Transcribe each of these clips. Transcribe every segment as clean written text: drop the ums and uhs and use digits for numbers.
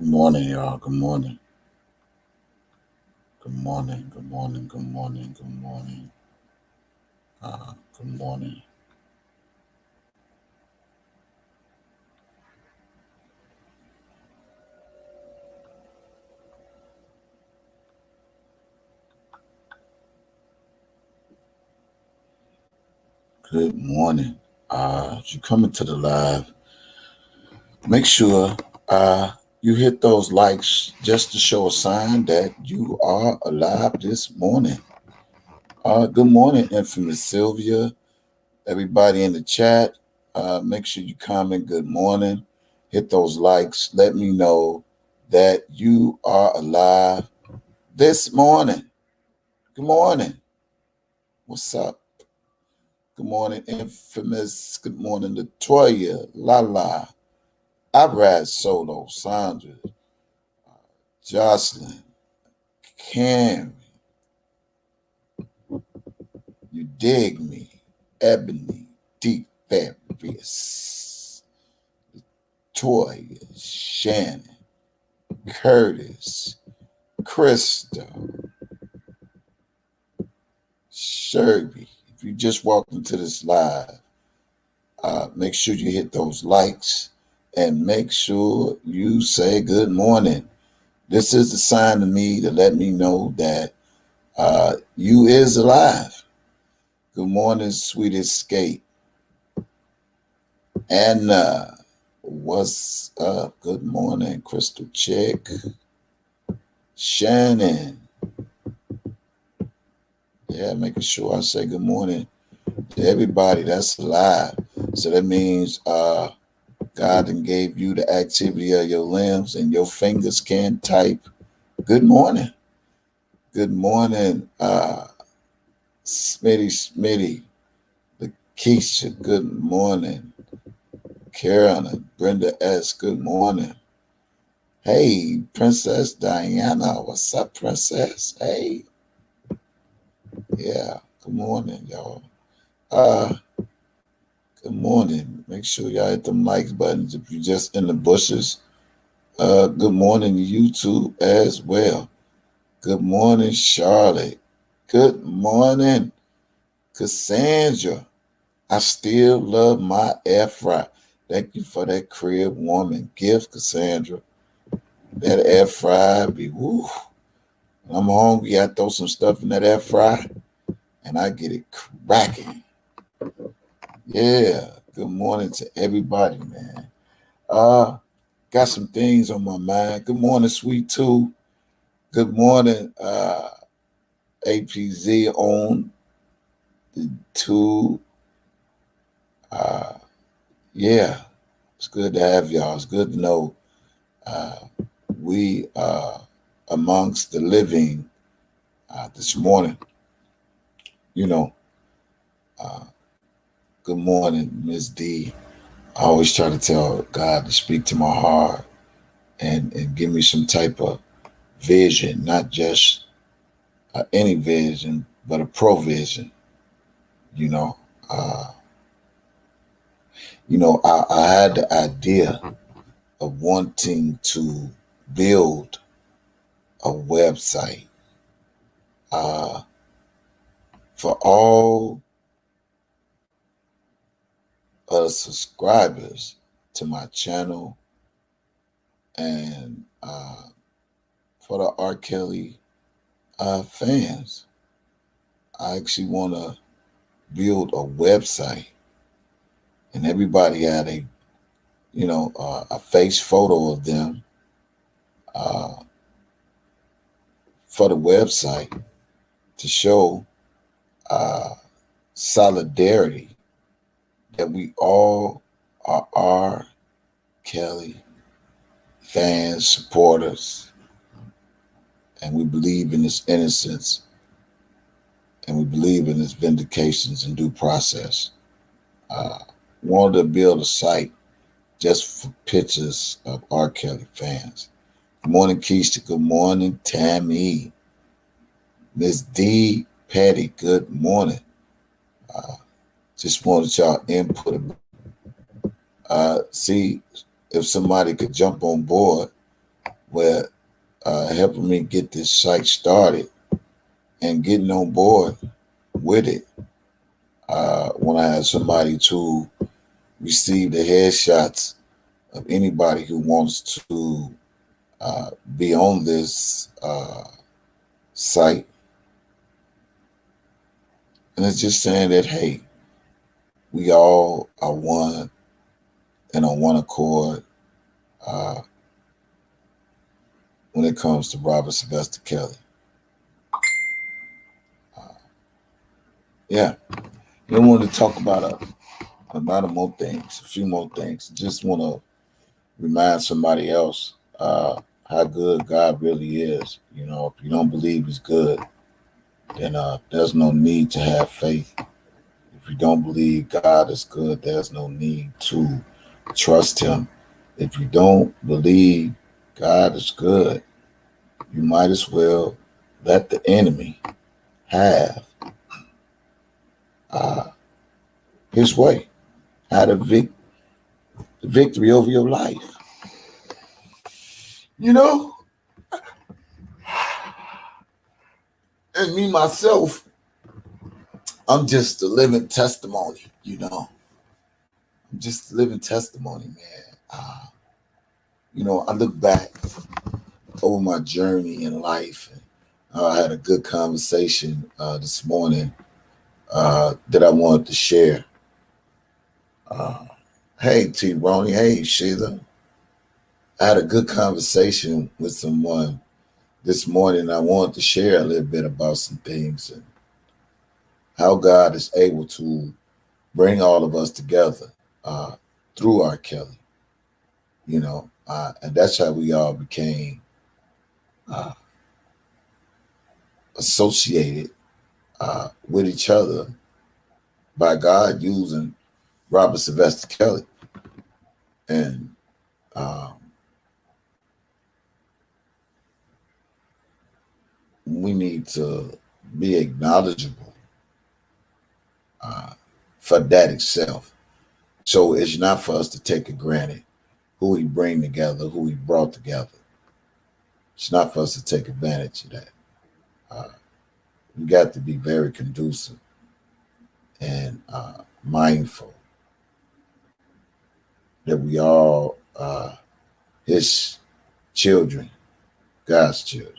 Good morning, y'all. Good morning. Good morning. Good morning. Good morning. Good morning. Good morning. Good morning. As you come into the live, make sure you hit those likes just to show a sign that you are alive this morning. Good morning, infamous Sylvia. Everybody in the chat, make sure you comment good morning. Hit those likes. Let me know that you are alive this morning. Good morning. What's up? Good morning, infamous. Good morning, Latoya, Lala, Ibrad Solo, Sandra, Jocelyn, Cam, You Dig Me, Ebony, Deep Fabulous, Toya, Shannon, Curtis, Krista, Sherby. If you just walked into this live, make sure you hit those likes and make sure you say good morning. This is the sign to me to let me know that you is alive. Good morning, sweet escape. Anna, what's up? Good morning, Crystal Chick. Shannon. Yeah, making sure I say good morning to everybody that's alive. So that means God done gave you the activity of your limbs and your fingers can type. Good morning. Good morning, Smitty. Lakeisha, good morning. Karen and Brenda S., good morning. Hey, Princess Diana, what's up, Princess? Hey. Yeah, good morning, y'all. Good morning. Make sure y'all hit them likes buttons if you're just in the bushes. Good morning, YouTube as well. Good morning, Charlotte. Good morning, Cassandra. I still love my air fry. Thank you for that crib woman gift, Cassandra. That air fry be woo. When I'm hungry, I throw some stuff in that air fry and I get it cracking. Yeah. Good morning to everybody, man. Got some things on my mind. Good morning, Sweet Too. Good morning, APZ on the two. Yeah, it's good to have y'all. It's good to know we are amongst the living this morning. You know, good morning, Miss D. I always try to tell God to speak to my heart and give me some type of vision, not just any vision, but a provision. You know, uh, I had the idea of wanting to build a website uh, for all of the subscribers to my channel and for the R. Kelly fans. I actually want to build a website, and everybody had a face photo of them for the website to show solidarity that we all are R. Kelly fans, supporters, and we believe in his innocence, and we believe in his vindications and due process. Uh, Wanted to build a site just for pictures of R. Kelly fans. Good morning, Keisha. Good morning, Tammy. Miss D. Patty, good morning. Uh, just wanted y'all input. See if somebody could jump on board with helping me get this site started and getting on board with it. When I have somebody to receive the headshots of anybody who wants to be on this site. And it's just saying that, hey, we all are one and on one accord when it comes to Robert Sylvester Kelly. Yeah, I want to talk about a lot of more things, a few more things. Just want to remind somebody else how good God really is. You know, if you don't believe He's good, then there's no need to have faith. If you don't believe God is good, there's no need to trust Him. If you don't believe God is good, you might as well let the enemy have his way, have the victory over your life. You know, and me myself, I'm just a living testimony. You know, I'm just a living testimony, man. You know, I look back over my journey in life. I had a good conversation this morning that I wanted to share. Hey, T. Ronnie. Hey, Sheila. I had a good conversation with someone this morning. I wanted to share a little bit about some things and how God is able to bring all of us together through R. Kelly. You know, and that's how we all became associated with each other by God using Robert Sylvester Kelly. And we need to be acknowledgeable for that itself. So it's not for us to take for granted who He bring together, who He brought together. It's not for us to take advantage of that. We got to be very conducive and mindful that we all His children, God's children.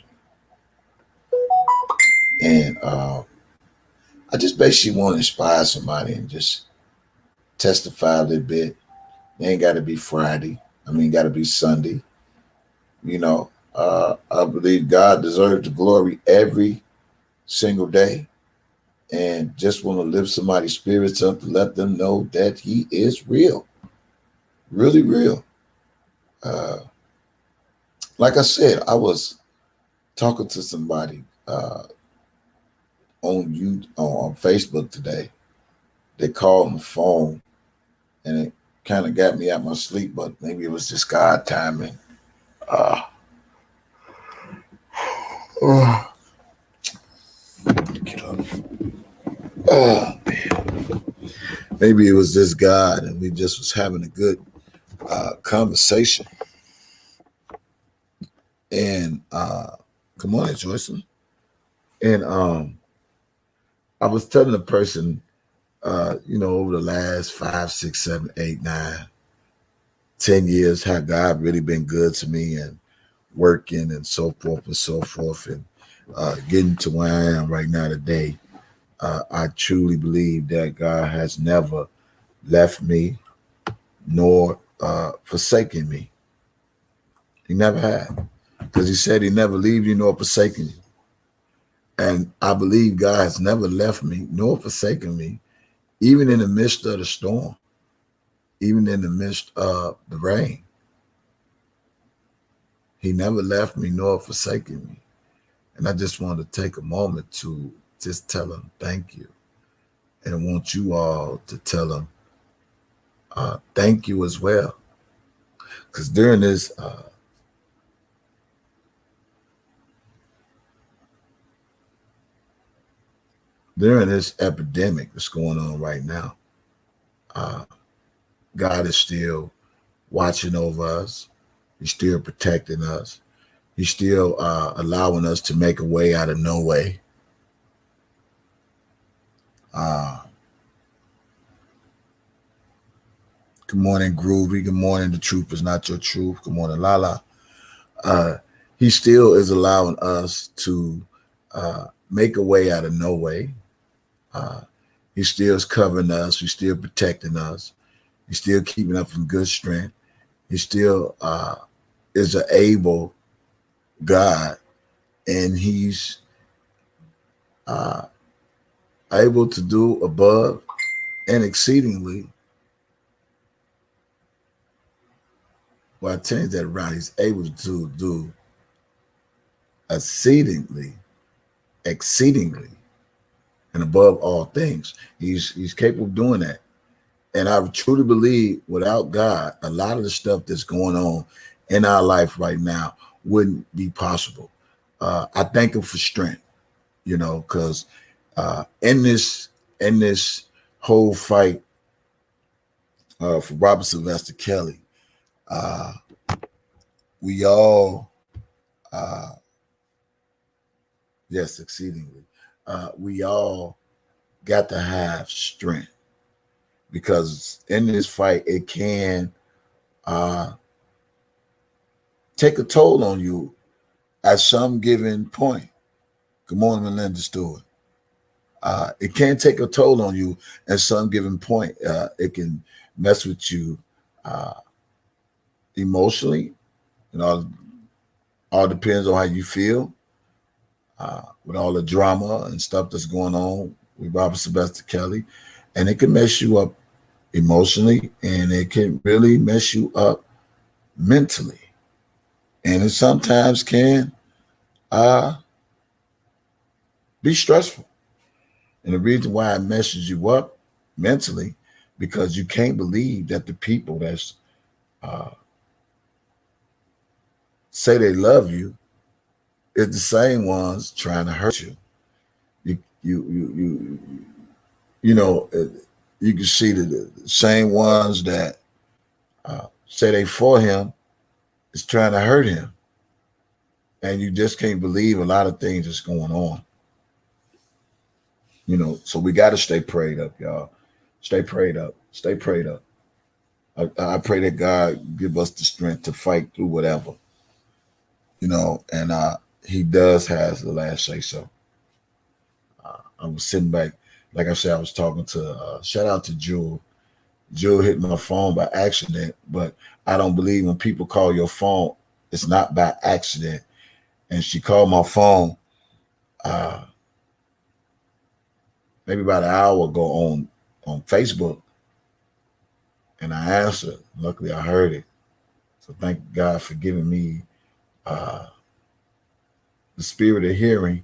And I just basically want to inspire somebody and just testify a little bit. It ain't got to be Friday. I mean, got to be Sunday. You know, I believe God deserves the glory every single day. And just want to lift somebody's spirits up to let them know that He is real. Really real. Like I said, I was talking to somebody on Facebook today. They called on the phone, and it kind of got me out my sleep, but maybe it was just God timing. Get up. Man. Maybe it was just God, and we just was having a good conversation. And good morning, Joyson. And I was telling the person, you know, over the last 5, 6, 7, 8, 9, 10 years, how God really been good to me and working and so forth and so forth, and getting to where I am right now today. I truly believe that God has never left me nor forsaken me. He never had, because He said He never leave you nor forsaken you. And I believe God has never left me nor forsaken me, even in the midst of the storm, even in the midst of the rain. He never left me nor forsaken me. And I just want to take a moment to just tell him thank you. And I want you all to tell him thank you as well. Because during this epidemic that's going on right now, God is still watching over us. He's still protecting us. He's still allowing us to make a way out of no way. Good morning, Groovy. Good morning, The Truth Is Not Your Truth. Good morning, Lala. He still is allowing us to make a way out of no way. He still is covering us. He's still protecting us. He's still keeping us in good strength. He still is an able God, and he's able to do above and exceedingly. Well, I changed that around. He's able to do exceedingly, and above all things. He's capable of doing that. And I truly believe without God, a lot of the stuff that's going on in our life right now wouldn't be possible. I thank him for strength, because in this whole fight for Robert Sylvester Kelly, we all, yes, exceedingly, we all got to have strength, because in this fight, it can take a toll on you at some given point. Good morning, Melinda Stewart. It can take a toll on you at some given point. It can mess with you emotionally. All depends on how you feel with all the drama and stuff that's going on with Robert Sylvester Kelly. And it can mess you up emotionally, and it can really mess you up mentally. And it sometimes can be stressful. And the reason why it messes you up mentally, because you can't believe that the people that's say they love you is the same ones trying to hurt you. You can see the same ones that say they for him is trying to hurt him. And you just can't believe a lot of things that's going on. So we got to stay prayed up, y'all. Stay prayed up. Stay prayed up. I pray that God give us the strength to fight through whatever, and he does has the last say so. I was sitting back, like I said, I was talking to, shout out to Jewel. Jewel hit my phone by accident, but I don't believe when people call your phone, it's not by accident. And she called my phone maybe about an hour ago on Facebook, and I answered. Luckily, I heard it. So thank God for giving me the spirit of hearing,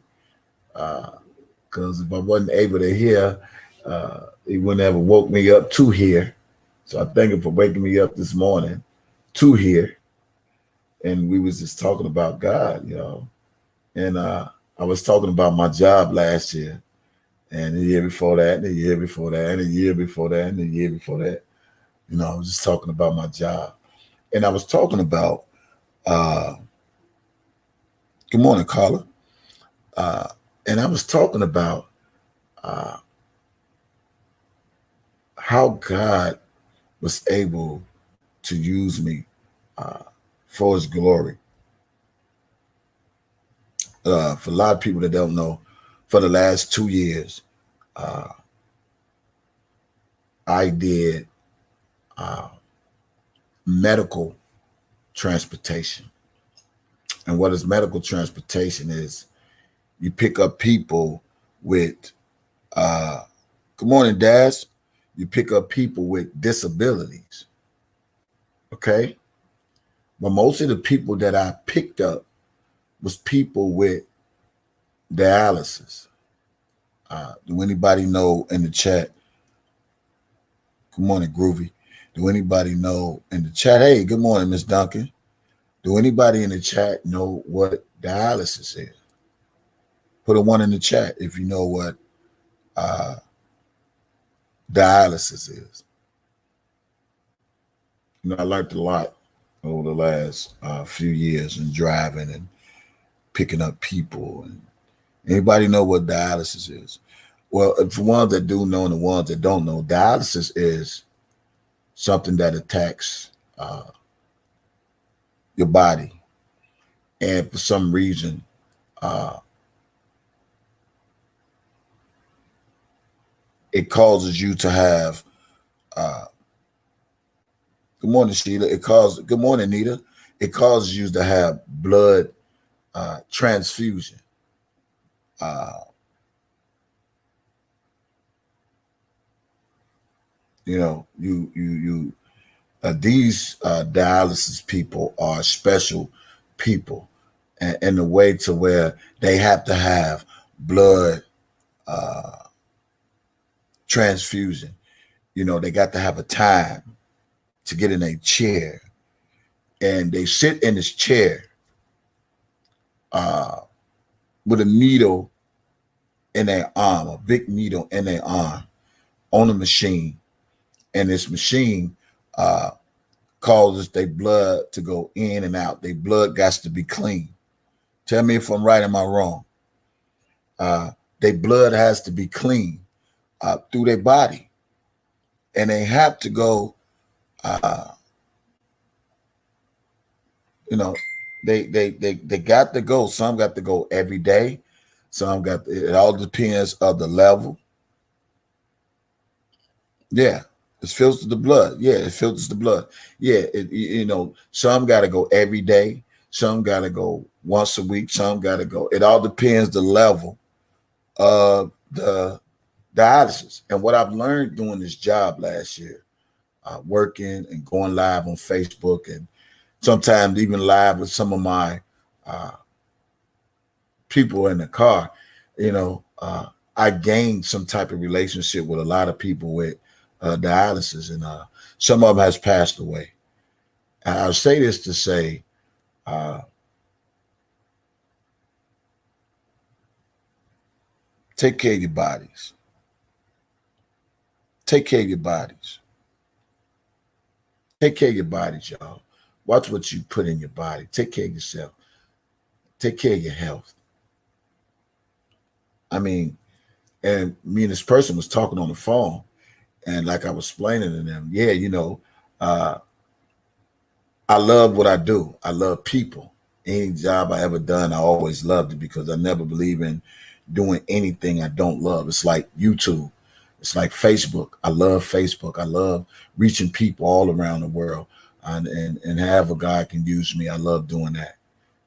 because if I wasn't able to hear, he wouldn't have woke me up to hear. So I thank him for waking me up this morning to hear. And we was just talking about God, And I was talking about my job last year, and the year before that, and the year before that, and the year before that, and the year before that. I was just talking about my job. And I was talking about, good morning, Carla. And I was talking about how God was able to use me for his glory. For a lot of people that don't know, for the last 2 years, I did medical transportation. And what is medical transportation is you pick up people with, good morning, Daz. You pick up people with disabilities. Okay. But most of the people that I picked up was people with dialysis. Do anybody know in the chat? Good morning, Groovy. Do anybody know in the chat? Hey, good morning, Miss Duncan. Do anybody in the chat know what dialysis is? Put a one in the chat if you know what dialysis is. You know, I learned a lot over the last few years in driving and picking up people. And anybody know what dialysis is? Well, for ones that do know and the ones that don't know, dialysis is something that attacks your body. And for some reason, it causes you to have, good morning, Sheila. Good morning, Nita. It causes you to have blood transfusion. You know, these dialysis people are special people in the way to where they have to have blood transfusion. You know, they got to have a time to get in a chair, and they sit in this chair with a needle in their arm, a big needle in their arm on a machine, and this machine causes their blood to go in and out. Their blood got to be clean. Tell me if I'm right or am I wrong. Their blood has to be clean through their body, and they have to go. You know, they got to go. Some got to go every day. Some got. It all depends of the level. Yeah, it filters the blood. Yeah, it filters the blood. Yeah, you know, some got to go every day. Some got to go once a week. Some got to go. It all depends the level of the dialysis. And what I've learned doing this job last year, working and going live on Facebook and sometimes even live with some of my people in the car, you know, I gained some type of relationship with a lot of people with dialysis, and some of them has passed away. And I'll say this to say, take care of your bodies. Take care of your bodies. Take care of your bodies, y'all. Watch what you put in your body. Take care of yourself. Take care of your health. I mean, and me and this person was talking on the phone, and like I was explaining to them, yeah, you know, I love what I do. I love people. Any job I ever done, I always loved it because I never believe in doing anything I don't love. It's like YouTube. It's like Facebook. I love Facebook. I love reaching people all around the world. And however God can use me, I love doing that.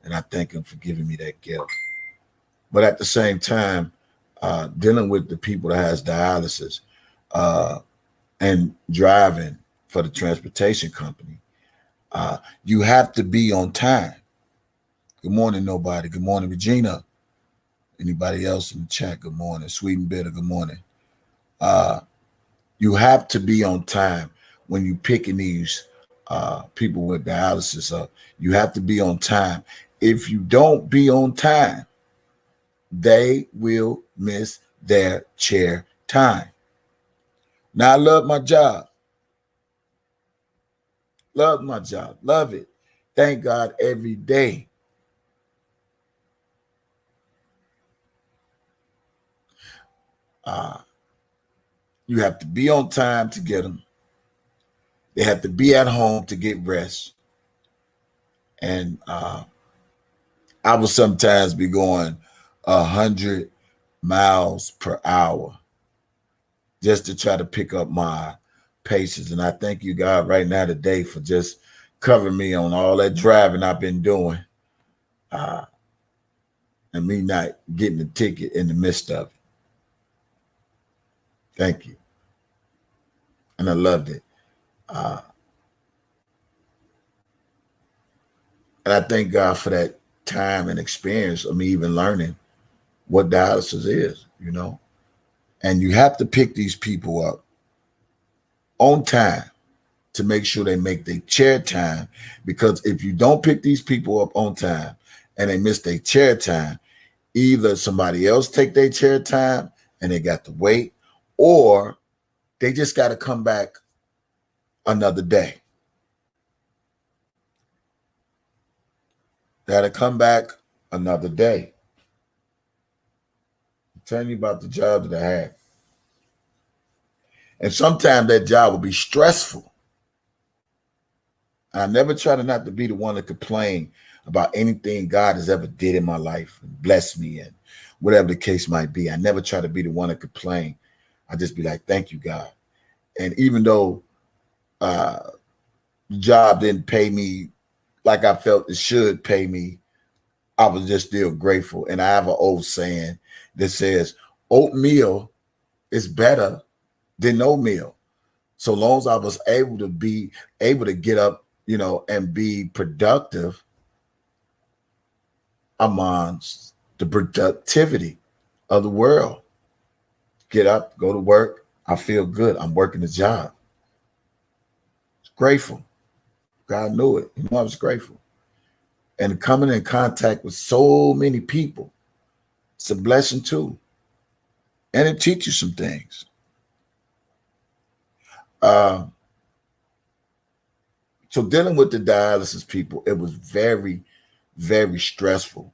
And I thank him for giving me that gift. But at the same time, dealing with the people that has dialysis and driving for the transportation company, you have to be on time. Good morning, nobody. Good morning, Regina. Anybody else in the chat? Good morning. Sweet and bitter. Good morning. You have to be on time when you picking these people with dialysis up. You have to be on time. If you don't be on time, they will miss their chair time. Now, I love my job. Love my job. Love it. Thank God every day. You have to be on time to get them. They have to be at home to get rest. And I will sometimes be going 100 miles per hour just to try to pick up my patients. And I thank you, God, right now today for just covering me on all that driving I've been doing and me not getting a ticket in the midst of it. Thank you. and I loved it. Uh, and I thank God for that time and experience of me even learning what dialysis is, you know. And you have to pick these people up on time to make sure they make their chair time. Because if you don't pick these people up on time and they miss their chair time, either somebody else take their chair time and they got to wait, or they just got to come back another day. Got to come back another day. I'm telling you about the job that I had. And sometimes that job will be stressful. I never try to not to be the one to complain about anything God has ever did in my life and blessed me and whatever the case might be. I never try to be the one to complain. I just be like, thank you, God. And even though the job didn't pay me like I felt it should pay me, I was just still grateful. And I have an old saying that says, oatmeal is better than no meal. So long as I was able to get up, you know, and be productive amongst the productivity of the world. Get up, go to work. I feel good. I'm working the job. Grateful. God knew it. You know, I was grateful. And coming in contact with so many people, it's a blessing too. And it teaches you some things. So dealing with the dialysis people, it was very, very stressful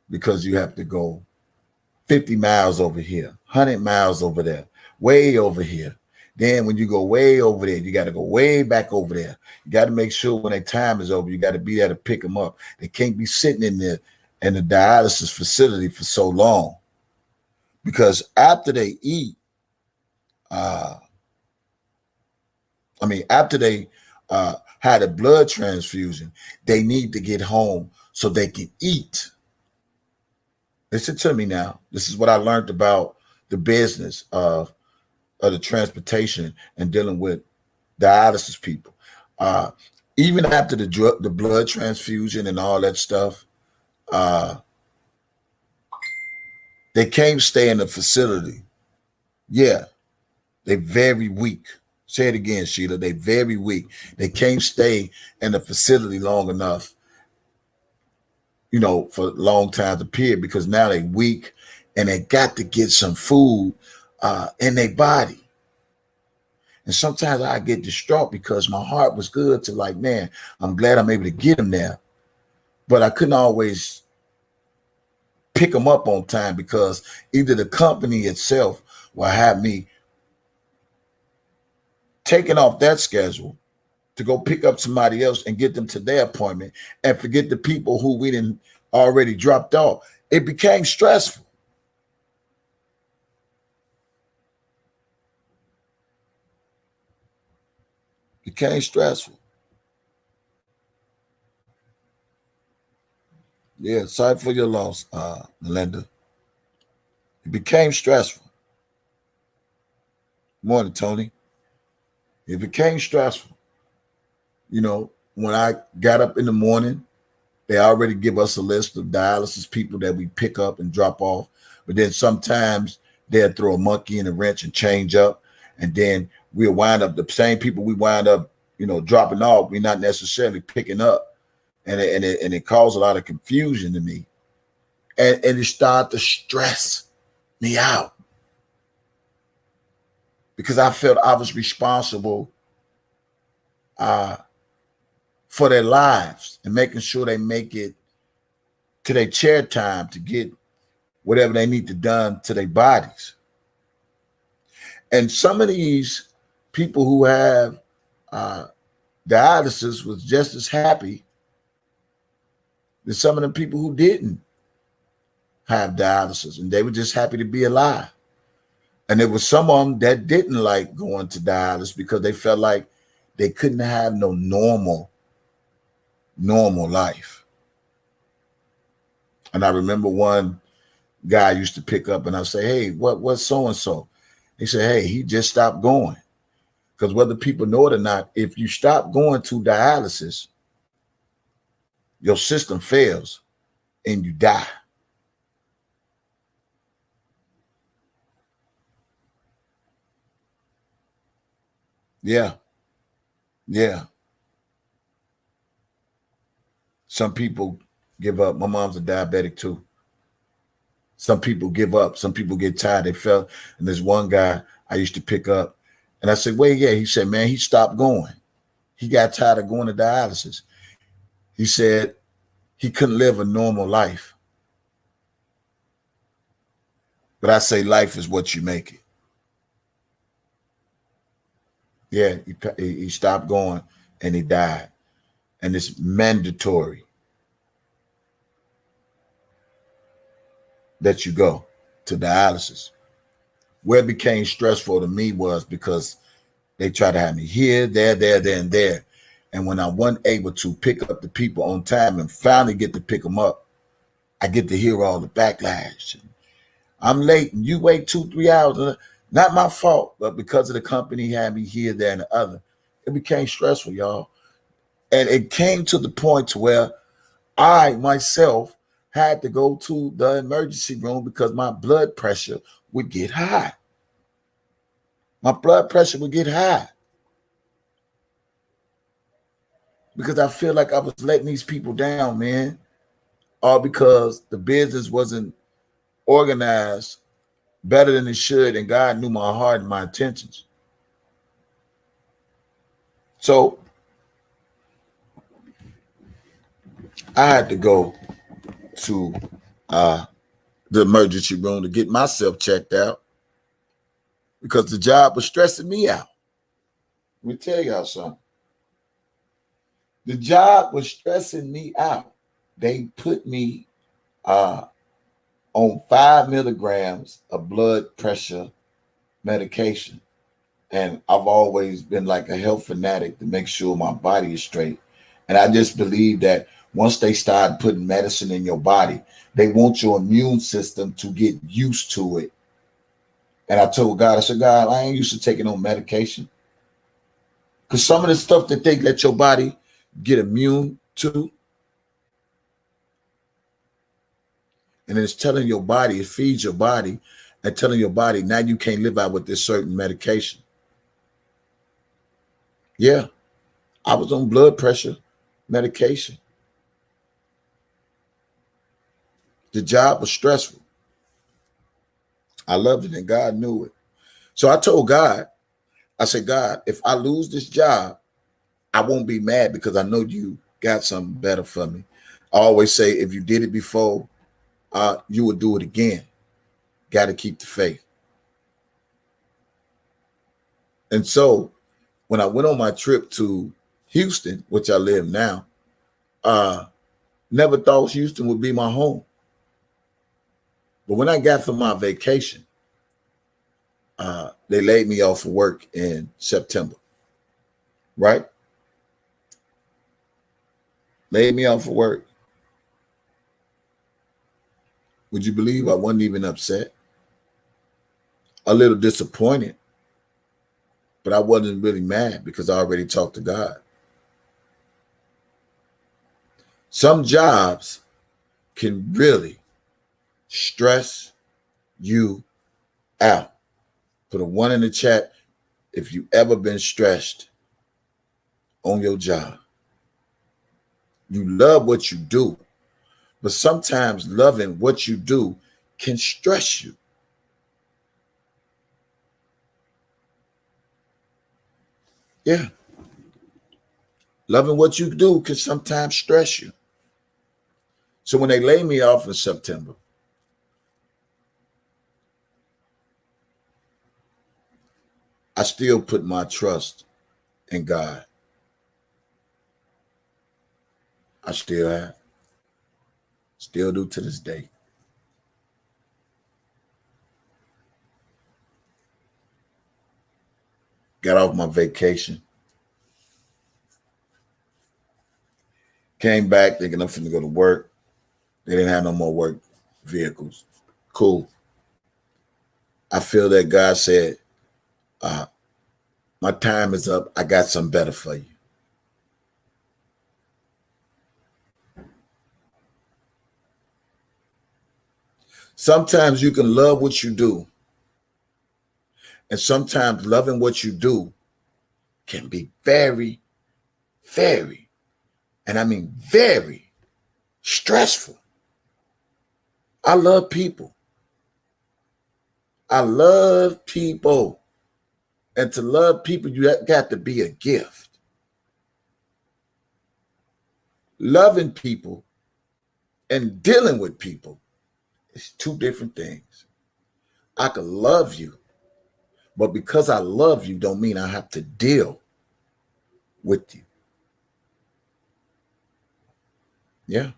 because you have to go 50 miles over here, 100 miles over there, way over here. Then when you go way over there, you got to go way back over there. You got to make sure when their time is over, you got to be there to pick them up. They can't be sitting in the dialysis facility for so long, because after they eat, after they had a blood transfusion, they need to get home so they can eat. Listen to me now. This is what I learned about the business of the transportation and dealing with dialysis people. Even after the blood transfusion and all that stuff, they can't stay in the facility. Yeah, they're very weak. Say it again, Sheila. They're very weak. They can't stay in the facility long enough, you know, for a long time to period, because now they're weak and they got to get some food in their body. And sometimes I get distraught because my heart was good to like, man, I'm glad I'm able to get them there. But I couldn't always pick them up on time because either the company itself will have me taking off that schedule to go pick up somebody else and get them to their appointment and forget the people who we didn't already dropped off. It became stressful. Became stressful. Yeah, sorry for your loss, Melinda. It became stressful. Morning, Tony. It became stressful. You know, when I got up in the morning, they already give us a list of dialysis people that we pick up and drop off. But then sometimes they'll throw a monkey in a wrench and change up. And then we'll wind up, the same people we wind up, you know, dropping off, we're not necessarily picking up. And it caused a lot of confusion to me. And it started to stress me out, because I felt I was responsible for their lives and making sure they make it to their chair time to get whatever they need to done to their bodies. And some of these people who have dialysis was just as happy as some of the people who didn't have dialysis, and they were just happy to be alive. And there was some of them that didn't like going to dialysis because they felt like they couldn't have no normal life. And I remember one guy I used to pick up and I say, hey, what's so-and-so? He said, hey, he just stopped going. Because whether people know it or not, if you stop going to dialysis, your system fails and you die. Yeah. Yeah. Some people give up. My mom's a diabetic too. Some people give up. Some people get tired. They fell. And there's one guy I used to pick up. And I said, wait, yeah. He said, man, he stopped going. He got tired of going to dialysis. He said he couldn't live a normal life. But I say life is what you make it. Yeah, he stopped going and he died. And it's mandatory that you go to dialysis. Where it became stressful to me was because they tried to have me here, there, and there. And when I wasn't able to pick up the people on time and finally get to pick them up, I get to hear all the backlash. I'm late and you wait 2-3 hours. Not my fault, but because of the company had me here, there, and the other, it became stressful, y'all. And it came to the point to where I myself had to go to the emergency room because my blood pressure would get high. My blood pressure would get high because I feel like I was letting these people down, man. All because the business wasn't organized better than it should, and God knew my heart and my intentions. So I had to go to the emergency room to get myself checked out because the job was stressing me out. Let me tell y'all something. The job was stressing me out. They put me on 5 milligrams of blood pressure medication. And I've always been like a health fanatic to make sure my body is straight. And I just believe that once they start putting medicine in your body, they want your immune system to get used to it. And I told God, I said, God, I ain't used to taking on medication. Because some of the stuff that they let your body get immune to, and it's telling your body, it feeds your body, and telling your body, now you can't live out with this certain medication. Yeah, I was on blood pressure medication. The job was stressful. I loved it, and God knew it. So I told God, I said, God, if I lose this job, I won't be mad because I know you got something better for me. I always say, if you did it before, you would do it again. Got to keep the faith. And so when I went on my trip to Houston, which I live now, never thought Houston would be my home. But when I got from my vacation, they laid me off of work in September, right? Laid me off of work. Would you believe I wasn't even upset? A little disappointed, but I wasn't really mad because I already talked to God. Some jobs can really stress you out. Put a 1 in the chat if you ever been stressed on your job. You love what you do, but sometimes loving what you do can stress you. Yeah. Loving what you do can sometimes stress you. So when they laid me off in September, I still put my trust in God. I still have. Still do to this day. Got off my vacation. Came back thinking I'm finna go to work. They didn't have no more work vehicles. Cool. I feel that God said, My time is up. I got something better for you. Sometimes you can love what you do, and sometimes loving what you do can be very, very, and I mean very stressful. I love people. I love people. And to love people, you got to be a gift. Loving people and dealing with people is two different things. I could love you, but because I love you don't mean I have to deal with you. Yeah.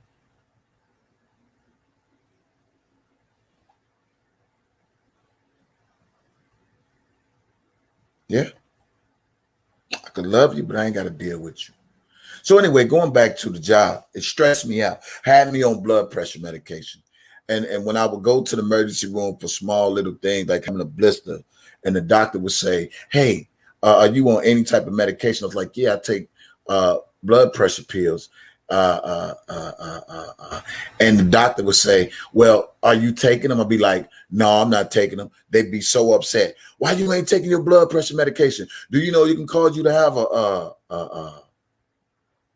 Yeah. I could love you, but I ain't got to deal with you. So anyway, going back to the job, it stressed me out, had me on blood pressure medication. And when I would go to the emergency room for small little things like having a blister, and the doctor would say, hey, are you on any type of medication? I was like, yeah, I take blood pressure pills. And the doctor would say, well, are you taking them? I'd be like, no, I'm not taking them. They'd be so upset. Why you ain't taking your blood pressure medication? Do you know you can cause you to have a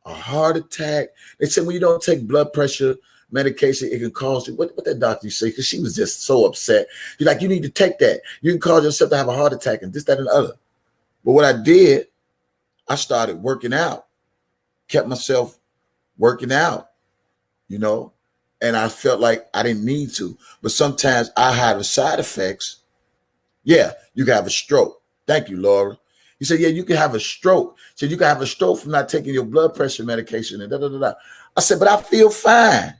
heart attack? They said when you don't take blood pressure medication, it can cause you, what that doctor say? Because she was just so upset. You're like, you need to take that. You can cause yourself to have a heart attack and this, that, and the other. But what I did, I started working out, kept myself working out, and I felt like I didn't need to. But sometimes I had the side effects. Yeah, you can have a stroke. Thank you, Laura. He said, yeah, you can have a stroke. He said, you can have a stroke from not taking your blood pressure medication and da, da, da, da. I said, but I feel fine.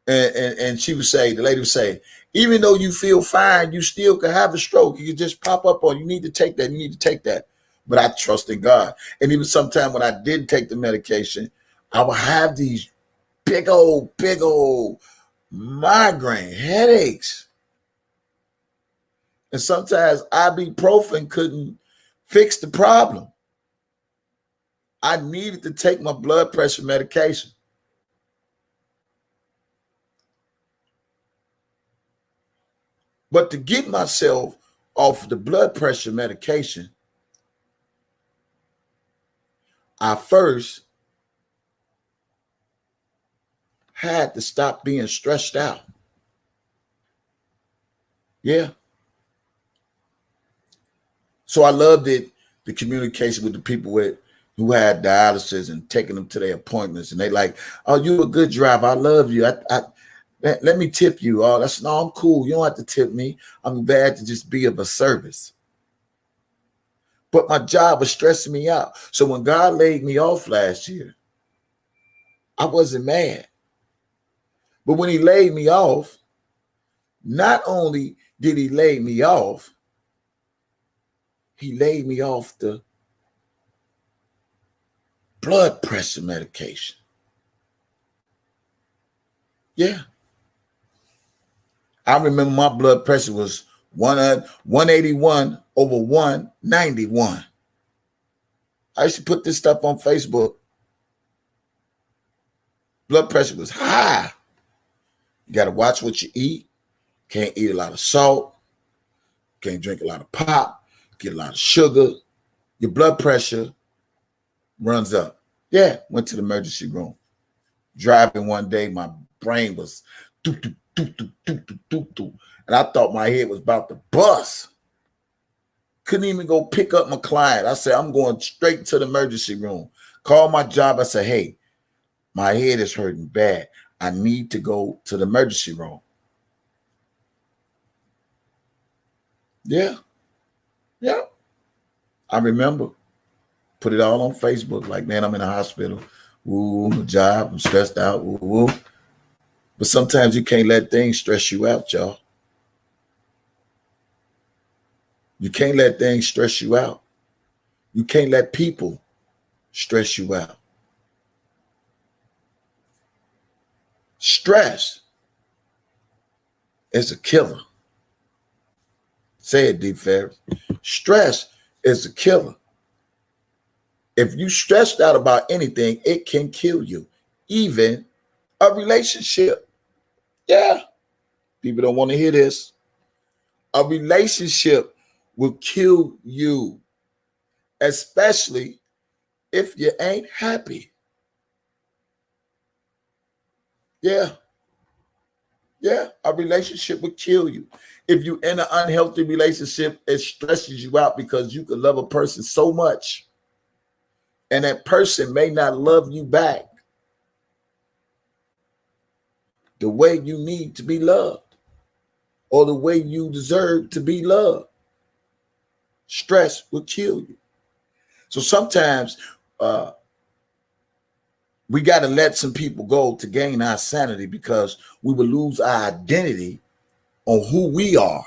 And she would say, the lady would say, even though you feel fine, you still could have a stroke. You could just pop up on, you need to take that. You need to take that. But I trust in God. And even sometimes when I didn't take the medication, I would have these big old migraine headaches. And sometimes ibuprofen couldn't fix the problem. I needed to take my blood pressure medication. But to get myself off the blood pressure medication, I first had to stop being stressed out. Yeah. So I loved it, the communication with the people who had dialysis and taking them to their appointments. And they like, oh, you're a good driver. I love you. Let me tip you. Oh, no, I'm cool. You don't have to tip me. I'm glad to just be of a service. But my job was stressing me out. So when God laid me off last year, I wasn't mad. But when he laid me off, not only did he lay me off, he laid me off the blood pressure medication. Yeah. I remember my blood pressure was 181 over 191. I used to put this stuff on Facebook. Blood pressure was high. You got to watch what you eat. Can't eat a lot of salt. Can't drink a lot of pop. Get a lot of sugar. Your blood pressure runs up. Yeah, went to the emergency room. Driving one day, my brain was doo, doo, doo, doo, doo, doo, doo, doo, and I thought my head was about to bust. Couldn't even go pick up my client. I said, I'm going straight to the emergency room. Call my job. I said, hey, my head is hurting bad. I need to go to the emergency room. Yeah. Yeah. I remember. Put it all on Facebook. Like, man, I'm in the hospital. Ooh, my job. I'm stressed out. Ooh, ooh. But sometimes you can't let things stress you out, y'all. You can't let things stress you out. You can't let people stress you out. Stress is a killer. Say it, Deep Ferris. Stress is a killer. If you stressed out about anything, it can kill you. Even a relationship. Yeah. People don't want to hear this. A relationship will kill you, especially if you ain't happy. Yeah. Yeah, a relationship will kill you. If you're in an unhealthy relationship, it stresses you out because you could love a person so much, and that person may not love you back the way you need to be loved or the way you deserve to be loved. Stress will kill you. So sometimes we got to let some people go to gain our sanity, because we will lose our identity on who we are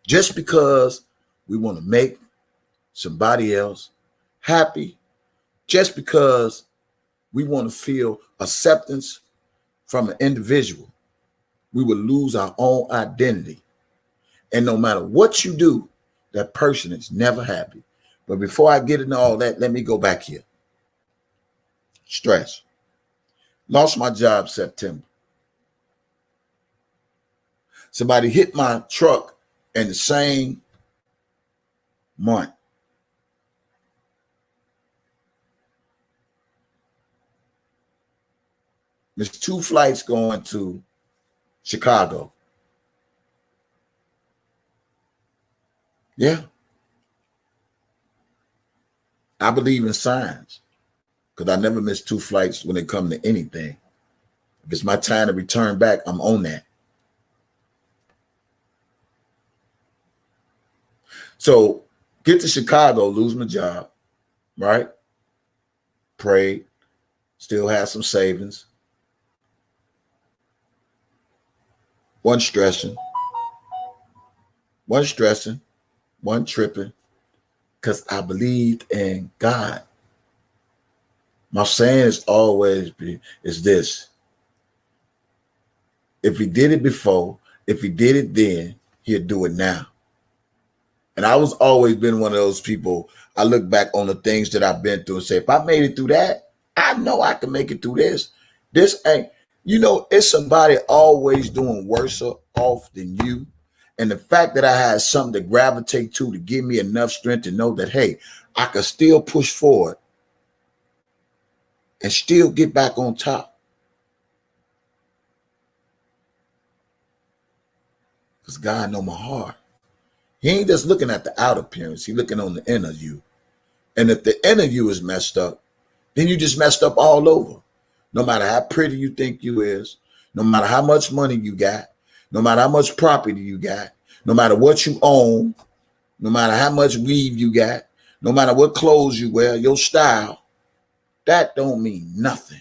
just because we want to make somebody else happy, just because we want to feel acceptance from an individual. We will lose our own identity. And no matter what you do, that person is never happy. But before I get into all that, let me go back here. Stress. Lost my job September. Somebody hit my truck in the same month. There's 2 flights going to Chicago. Yeah. I believe in signs, because I never miss 2 flights when it comes to anything. If it's my time to return back, I'm on that. So get to Chicago, lose my job, right? Prayed, still have some savings. One stressing, one tripping, because I believed in God. My saying is this: if he did it before, if he did it then, he'll do it now. And I was always been one of those people. I look back on the things that I've been through and say, if I made it through that, I know I can make it through this. This ain't, it's somebody always doing worse off than you. And the fact that I had something to gravitate to give me enough strength to know that, hey, I could still push forward and still get back on top. Because God know my heart. He ain't just looking at the outer appearance. He's looking on the inner you. And if the inner you is messed up, then you just messed up all over. No matter how pretty you think you is, no matter how much money you got, no matter how much property you got, no matter what you own, no matter how much weave you got, no matter what clothes you wear, your style, that don't mean nothing.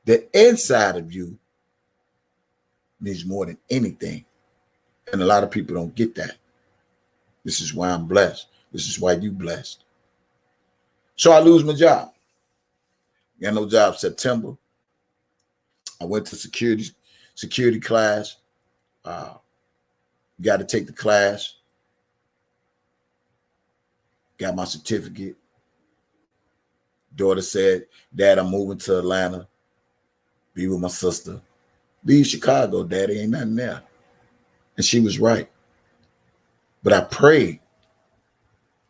The inside of you means more than anything. And a lot of people don't get that. This is why I'm blessed. This is why you blessed. So I lose my job. Got no job September. I went to security class. Got to take the class. Got my certificate. Daughter said, Dad, I'm moving to Atlanta. Be with my sister. Leave Chicago, Daddy. Ain't nothing there. And she was right. But I prayed.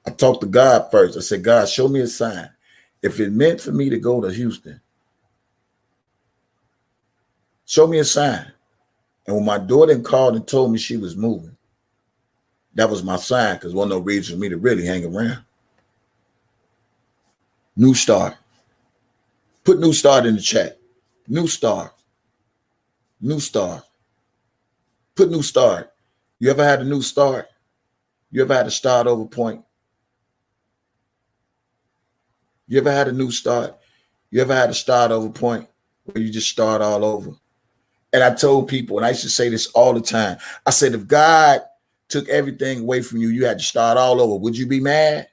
I talked to God first. I said, God, show me a sign. If it meant for me to go to Houston, show me a sign. And when my daughter called and told me she was moving, that was my sign, because there wasn't no reason for me to really hang around. New start. Put new start in the chat. New start. New start. Put new start. You ever had a new start? You ever had a start over point? You ever had a new start? You ever had a start over point where you just start all over? And I told people, and I used to say this all the time, I said, if God took everything away from you, you had to start all over, would you be mad?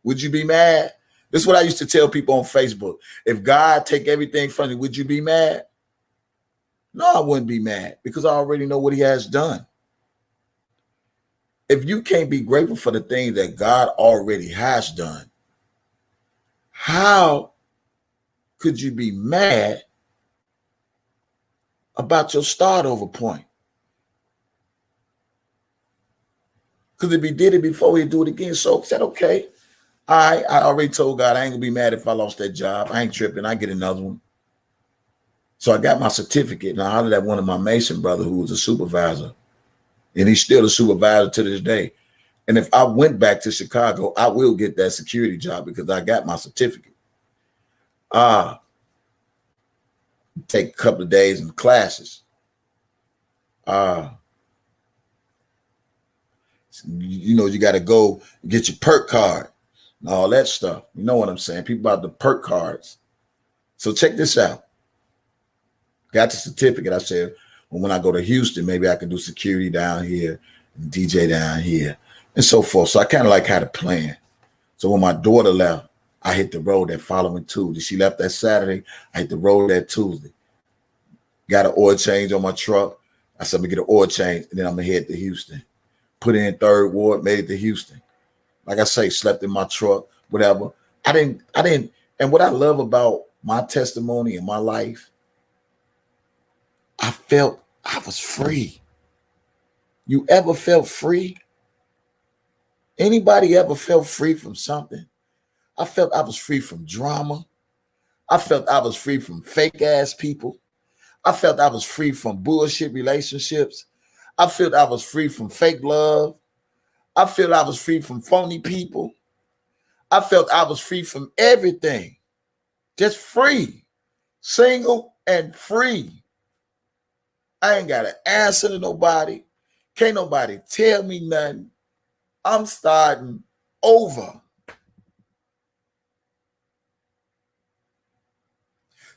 Would you be mad? This is what I used to tell people on Facebook. If God take everything from you, would you be mad? No, I wouldn't be mad, because I already know what he has done. If you can't be grateful for the things that God already has done, how could you be mad about your start over point? Because if he did it before, he'd do it again. So I said, okay, I already told God I ain't gonna be mad if I lost that job. I ain't tripping. I get another one. So I got my certificate, and I hollered at one of my Mason brother who was a supervisor, and he's still a supervisor to this day. And if I went back to Chicago, I will get that security job because I got my certificate. Take a couple of days in classes. You got to go get your perk card and all that stuff. You know what I'm saying? People about the perk cards. So check this out. Got the certificate. I said, well, when I go to Houston, maybe I can do security down here and DJ down here and so forth. So I kind of like had a plan. So when my daughter left, I hit the road that following Tuesday. She left that Saturday. I hit the road that Tuesday. Got an oil change on my truck. I said, I'm going to get an oil change, and then I'm going to head to Houston. Put in 3rd Ward, made it to Houston. Like I say, slept in my truck, whatever. I didn't. And what I love about my testimony in my life, I felt I was free. You ever felt free? Anybody ever felt free from something? I felt I was free from drama. I felt I was free from fake ass people. I felt I was free from bullshit relationships. I felt I was free from fake love. I felt I was free from phony people. I felt I was free from everything. Just free. Single and free. I ain't got to answer to nobody. Can't nobody tell me nothing. I'm starting over.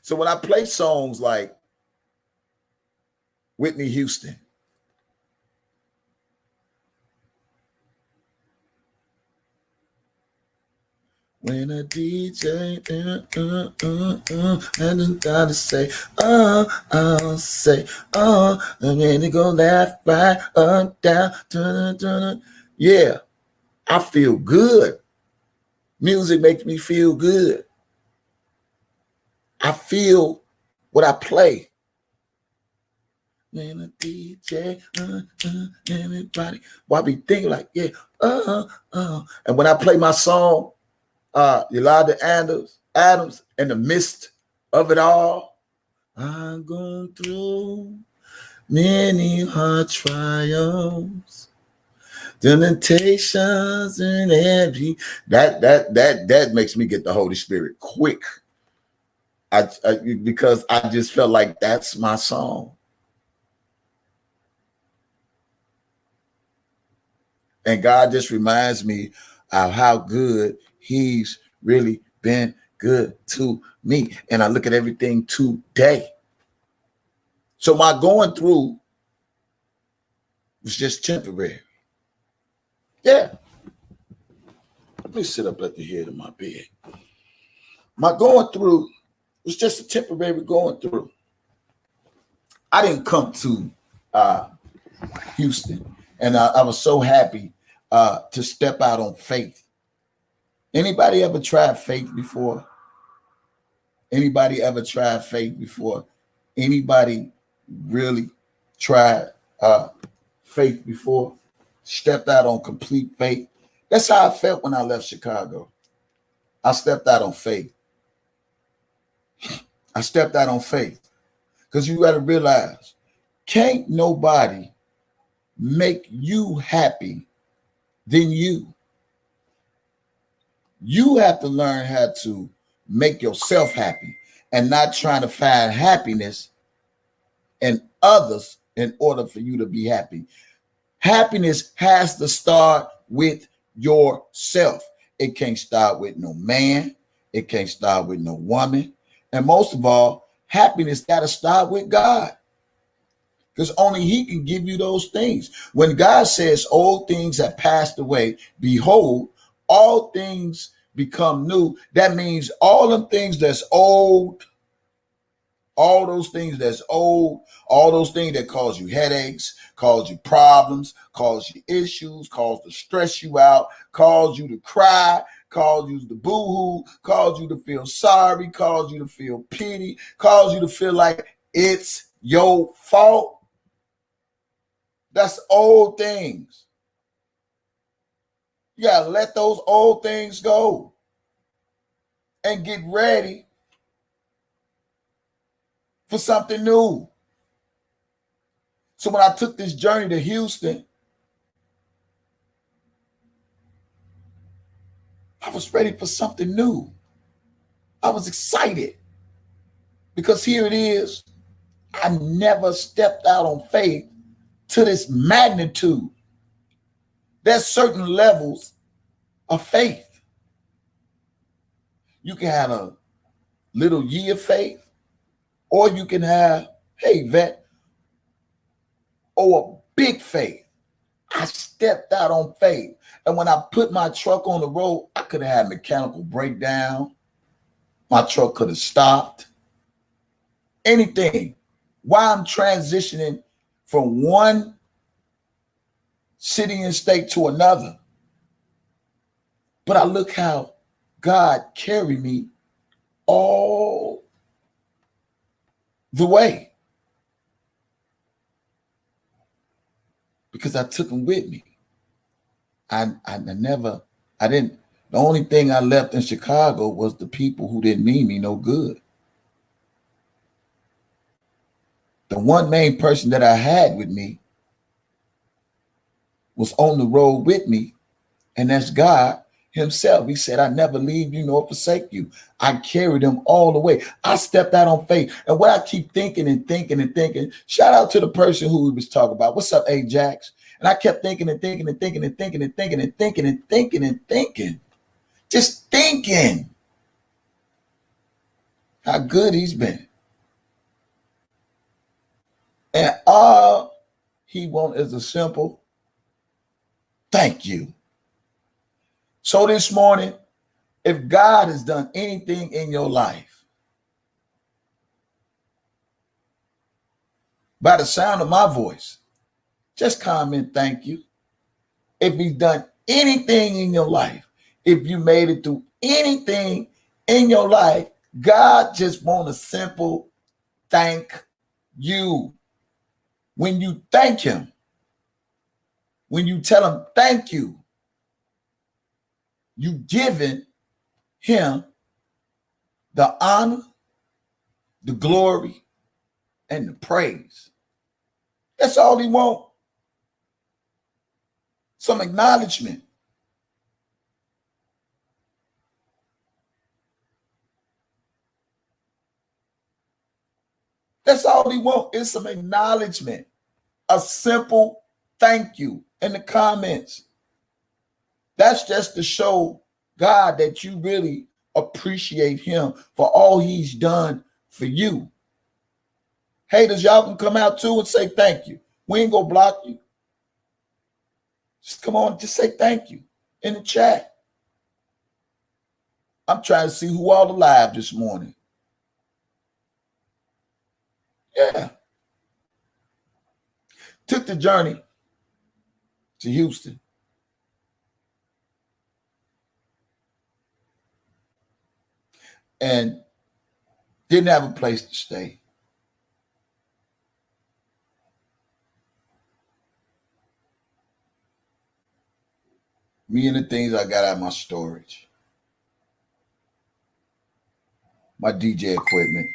So when I play songs like Whitney Houston, when a DJ and then gotta say, I'll say, and then they go left, right, up, down, turn. Yeah, I feel good. Music makes me feel good. I feel what I play. When a DJ, everybody, well, I be thinking like, yeah, and when I play my song, Yolanda Adams, in the midst of it all, I'm going through many hard trials, temptations, and every that makes me get the Holy Spirit quick. Because I just felt like that's my song. And God just reminds me of how good he's really been good to me. And I look at everything today. So my going through was just temporary. Yeah. Let me sit up at the head of my bed. My going through was just a temporary going through. I didn't come to Houston, and I was so happy to step out on faith. Anybody ever tried faith before? Anybody ever tried faith before? Anybody really tried faith before? Stepped out on complete faith? That's how I felt when I left Chicago. I stepped out on faith. I stepped out on faith. Because you got to realize, can't nobody make you happy than you. You have to learn how to make yourself happy and not trying to find happiness in others in order for you to be happy. Happiness has to start with yourself. It can't start with no man. It can't start with no woman. And most of all, happiness got to start with God. Because only he can give you those things. When God says old things have passed away, behold, all things become new. That means all them things that's old, All those things that's old, all those things that cause you headaches, cause you problems, cause you issues, cause to stress you out, cause you to cry, cause you to boo-hoo, cause you to feel sorry, cause you to feel pity, cause you to feel like it's your fault. That's old things. You gotta let those old things go and get ready for something new. So when I took this journey to Houston, I was ready for something new. I was excited because here it is. I never stepped out on faith to this magnitude. There's certain levels of faith. You can have a little year faith, or you can have, hey, vet, or a big faith. I stepped out on faith. And when I put my truck on the road, I could have had mechanical breakdown. My truck could have stopped. Anything. Why I'm transitioning from one city and state to another. But I look how God carried me all the way. Because I took him with me. The only thing I left in Chicago was the people who didn't mean me no good. The one main person that I had with me was on the road with me, and that's God himself. He said, I never leave you nor forsake you. I carried him all the way. I stepped out on faith. And what I keep thinking and thinking and thinking, shout out to the person who we was talking about. What's up, Ajax? And I kept thinking and thinking and thinking and thinking and thinking and thinking and thinking and thinking. Just thinking how good he's been. And all he wants is a simple thank you. So this morning, if God has done anything in your life, by the sound of my voice, just comment thank you. If he's done anything in your life, if you made it through anything in your life, God just wants a simple thank you. When you thank him, when you tell him thank you, you giving him the honor, the glory, and the praise. That's all he wants. Some acknowledgement. That's all he wants is some acknowledgement. A simple thank you in the comments. That's just to show God that you really appreciate him for all he's done for you. Haters, y'all can come out too and say thank you. We ain't gonna block you. Just come on, just say thank you in the chat. I'm trying to see who all alive this morning. Yeah. Took the journey to Houston. And didn't have a place to stay. Me and the things I got out of my storage. My DJ equipment.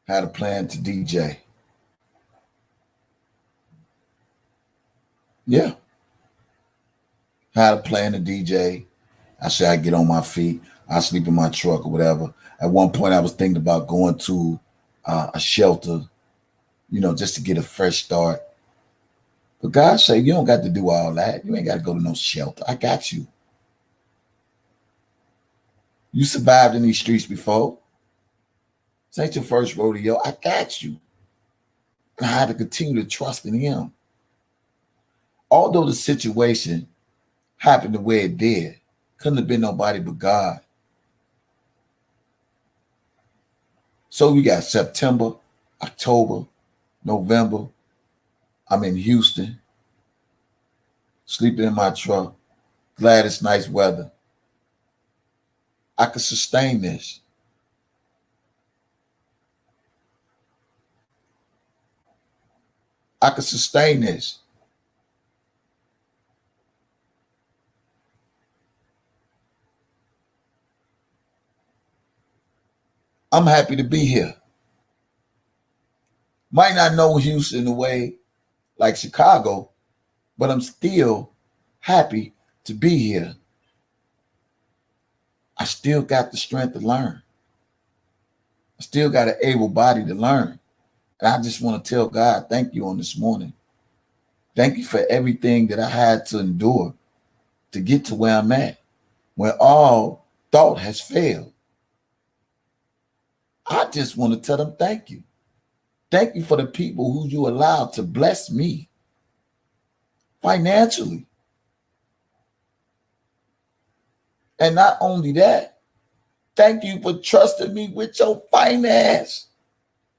Had a plan to DJ. Yeah. Had a plan to DJ. I said I'd get on my feet. I'd sleep in my truck or whatever. At one point, I was thinking about going to a shelter, just to get a fresh start. But God said, you don't got to do all that. You ain't got to go to no shelter. I got you. You survived in these streets before. This ain't your first rodeo. I got you. And I had to continue to trust in him. Although the situation happened the way it did, couldn't have been nobody but God. So we got September, October, November. I'm in Houston, sleeping in my truck. Glad it's nice weather. I can sustain this. I can sustain this. I'm happy to be here. Might not know Houston the way like Chicago, but I'm still happy to be here. I still got the strength to learn. I still got an able body to learn. And I just want to tell God, thank you on this morning. Thank you for everything that I had to endure to get to where I'm at, when all thought has failed. I just want to tell them thank you. Thank you for the people who you allowed to bless me financially. And not only that, thank you for trusting me with your finance.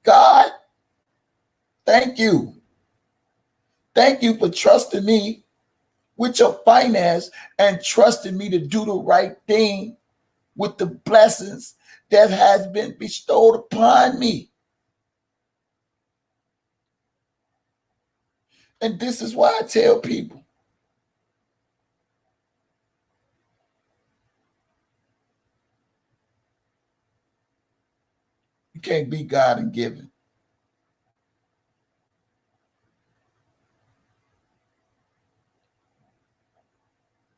God, thank you. Thank you for trusting me with your finance and trusting me to do the right thing with the blessings that has been bestowed upon me. And this is why I tell people, you can't beat God in giving.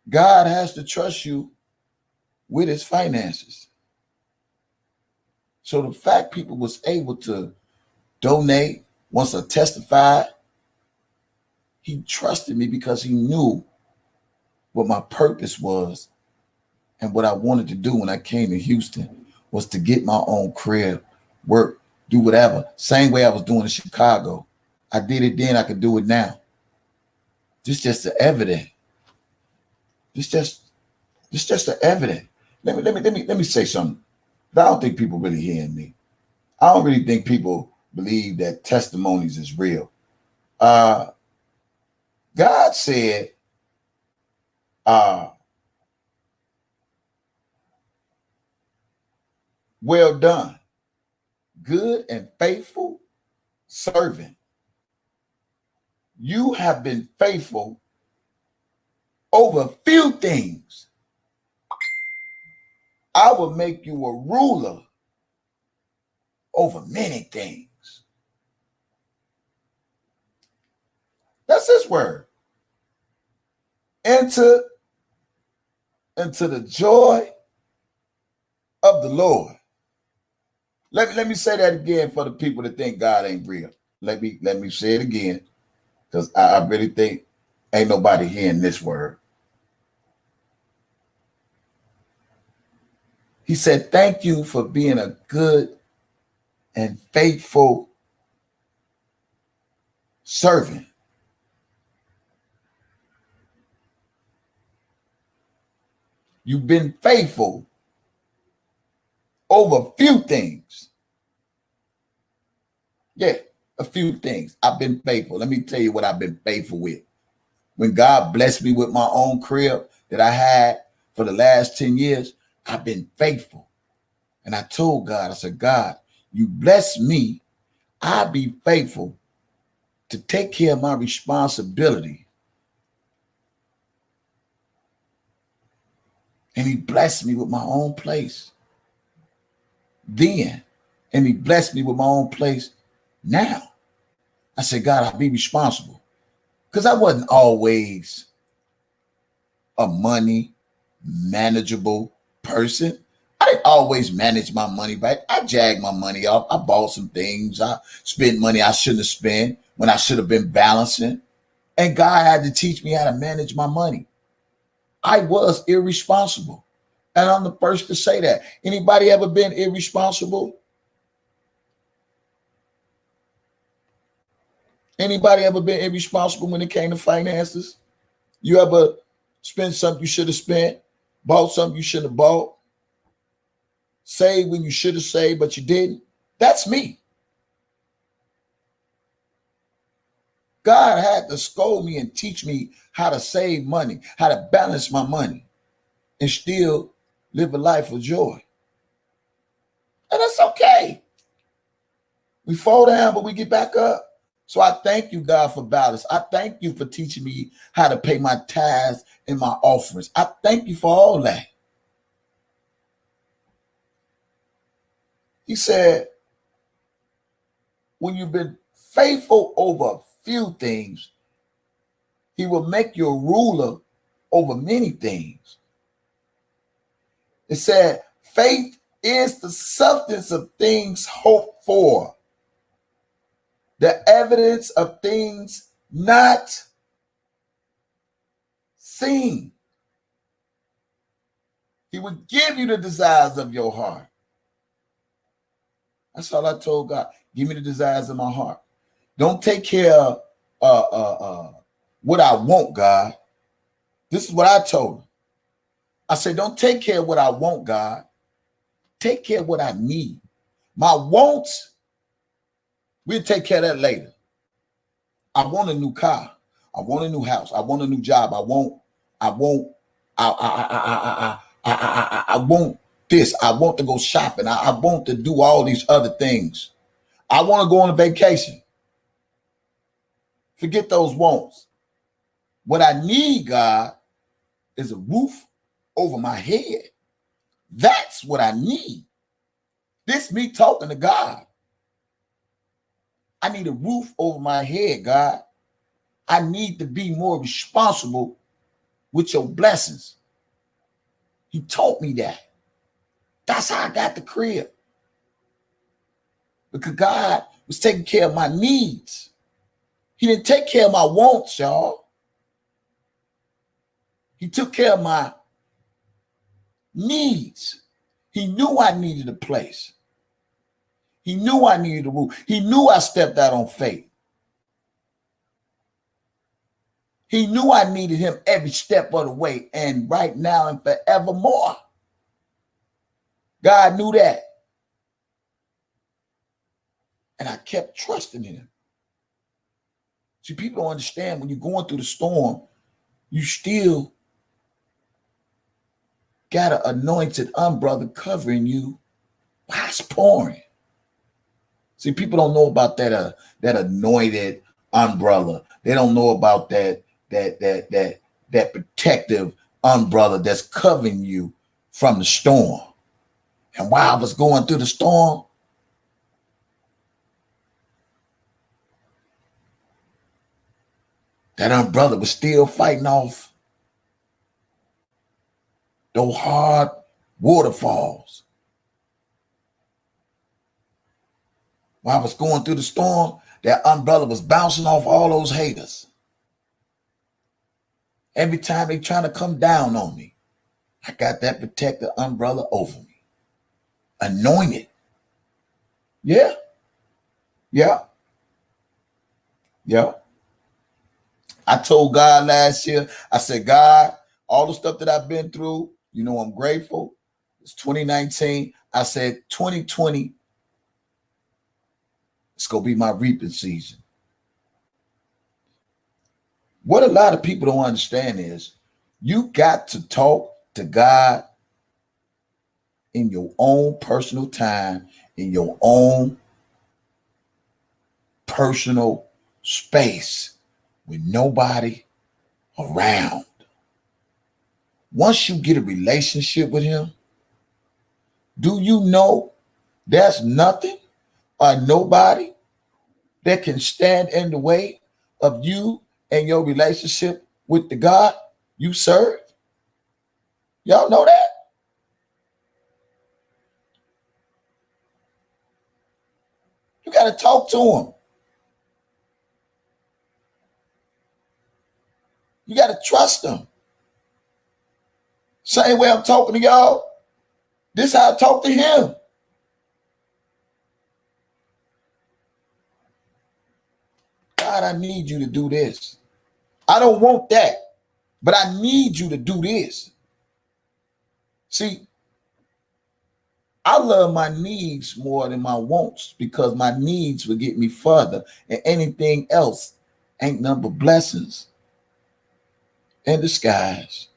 God has to trust you with his finances. So the fact people was able to donate once I testified, he trusted me because he knew what my purpose was and what I wanted to do when I came to Houston was to get my own crib, work, do whatever. Same way I was doing in Chicago. I did it then, I could do it now. This just the evidence. This just the evidence. Let me say something. I don't think people really hearing me. I don't really think people believe that testimonies is real. God said, well done, good and faithful servant. You have been faithful over a few things. I will make you a ruler over many things. That's his word. Enter into the joy of the Lord. Let me say that again for the people that think God ain't real. Let me say it again, because I really think ain't nobody hearing this word. He said, thank you for being a good and faithful servant. You've been faithful over a few things. Yeah, a few things. I've been faithful. Let me tell you what I've been faithful with. When God blessed me with my own crib that I had for the last 10 years, I've been faithful. And I told God, I said, God, you bless me. I'll be faithful to take care of my responsibility. And he blessed me with my own place then. And he blessed me with my own place now. I said, God, I'll be responsible. Because I wasn't always a money manageable person. I didn't always manage my money back. I jagged my money off. I bought some things. I spent money I shouldn't have spent when I should have been balancing. And God had to teach me how to manage my money. I was irresponsible. And I'm the first to say that. Anybody ever been irresponsible? Anybody ever been irresponsible when it came to finances? You ever spent something you should have spent? Bought something you should have bought? Saved when you should have saved, but you didn't? That's me. God had to scold me and teach me how to save money, how to balance my money, and still live a life of joy. And that's okay. We fall down, but we get back up. So I thank you, God, for balance. I thank you for teaching me how to pay my tithes and my offerings. I thank you for all that. He said, when you've been faithful over a few things, he will make you a ruler over many things. It said, faith is the substance of things hoped for, the evidence of things not seen. He would give you the desires of your heart. That's all I told God. Give me the desires of my heart. Don't take care of what I want, God. This is what I told him. I said, don't take care of what I want, God. Take care of what I need. My wants, we'll take care of that later. I want a new car. I want a new house. I want a new job. I want this. I want to go shopping. I want to do all these other things. I want to go on a vacation. Forget those wants. What I need, God, is a roof over my head. That's what I need. This me talking to God. I need a roof over my head, God. I need to be more responsible with your blessings. He taught me that. That's how I got the crib. Because God was taking care of my needs. He didn't take care of my wants, y'all. He took care of my needs. He knew I needed a place. He knew I needed a roof. He knew I stepped out on faith. He knew I needed him every step of the way, and right now and forevermore. God knew that. And I kept trusting in him. See, people don't understand when you're going through the storm, you still got an anointed umbrella covering you while it's pouring. See, people don't know about that anointed umbrella. They don't know about that protective umbrella that's covering you from the storm. And while I was going through the storm, that umbrella was still fighting off those hard waterfalls. While I was going through the storm, that umbrella was bouncing off all those haters. Every time they trying to come down on me, I got that protective umbrella over me. Anointed. Yeah. I told God last year, I said, God, all the stuff that I've been through, you know, I'm grateful. It's 2019. I said, 2020, it's going to be my reaping season. What a lot of people don't understand is you got to talk to God in your own personal time, in your own personal space with nobody around. Once you get a relationship with him, do you know there's nothing or nobody that can stand in the way of you and your relationship with the God you serve? Y'all know that? You got to talk to him. You got to trust him. Same way I'm talking to y'all, this is how I talk to him. God, I need you to do this. I don't want that, but I need you to do this. See, I love my needs more than my wants because my needs will get me further, and anything else ain't nothing but blessings in disguise.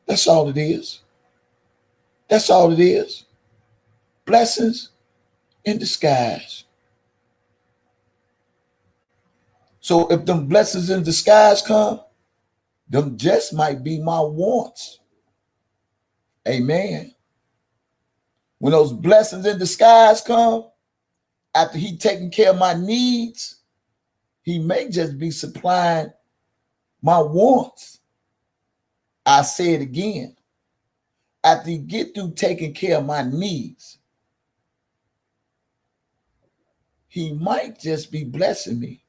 That's all it is. That's all it is. Blessings in disguise. So if them blessings in disguise come, them just might be my wants. Amen. When those blessings in disguise come, after he taking care of my needs, he may just be supplying my wants. I say it again. After he get through taking care of my needs, he might just be blessing me.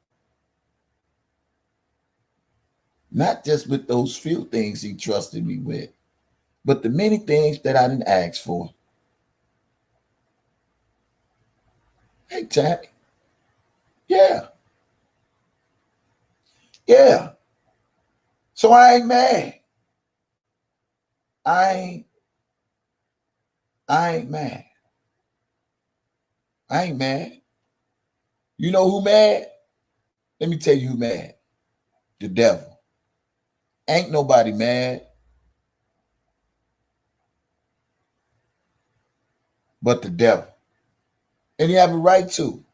Not just with those few things he trusted me with, but the many things that I didn't ask for. Hey, Tammy. Yeah. Yeah. So I ain't mad. I ain't mad. I ain't mad. You know who mad? Let me tell you who mad. The devil. Ain't nobody mad but the devil. And he have a right to.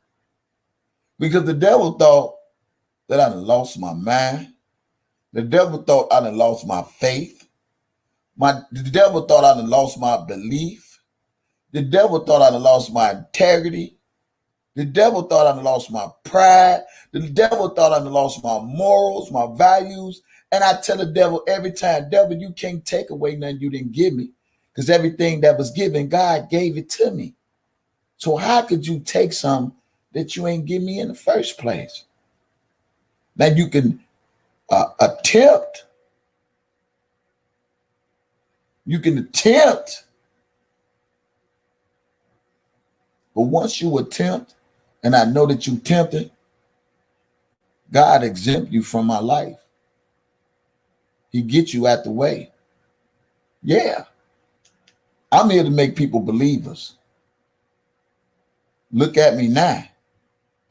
Because the devil thought that I done lost my mind. The devil thought I done lost my faith. The devil thought I done lost my belief. The devil thought I done lost my integrity. The devil thought I done lost my pride. The devil thought I done lost my morals, my values. And I tell the devil every time, devil, you can't take away nothing you didn't give me. Because everything that was given, God gave it to me. So how could you take something that you ain't give me in the first place? Now you can attempt. You can attempt. But once you attempt, and I know that you tempted, God exempt you from my life. He gets you out the way. Yeah. I'm here to make people believers. Look at me now.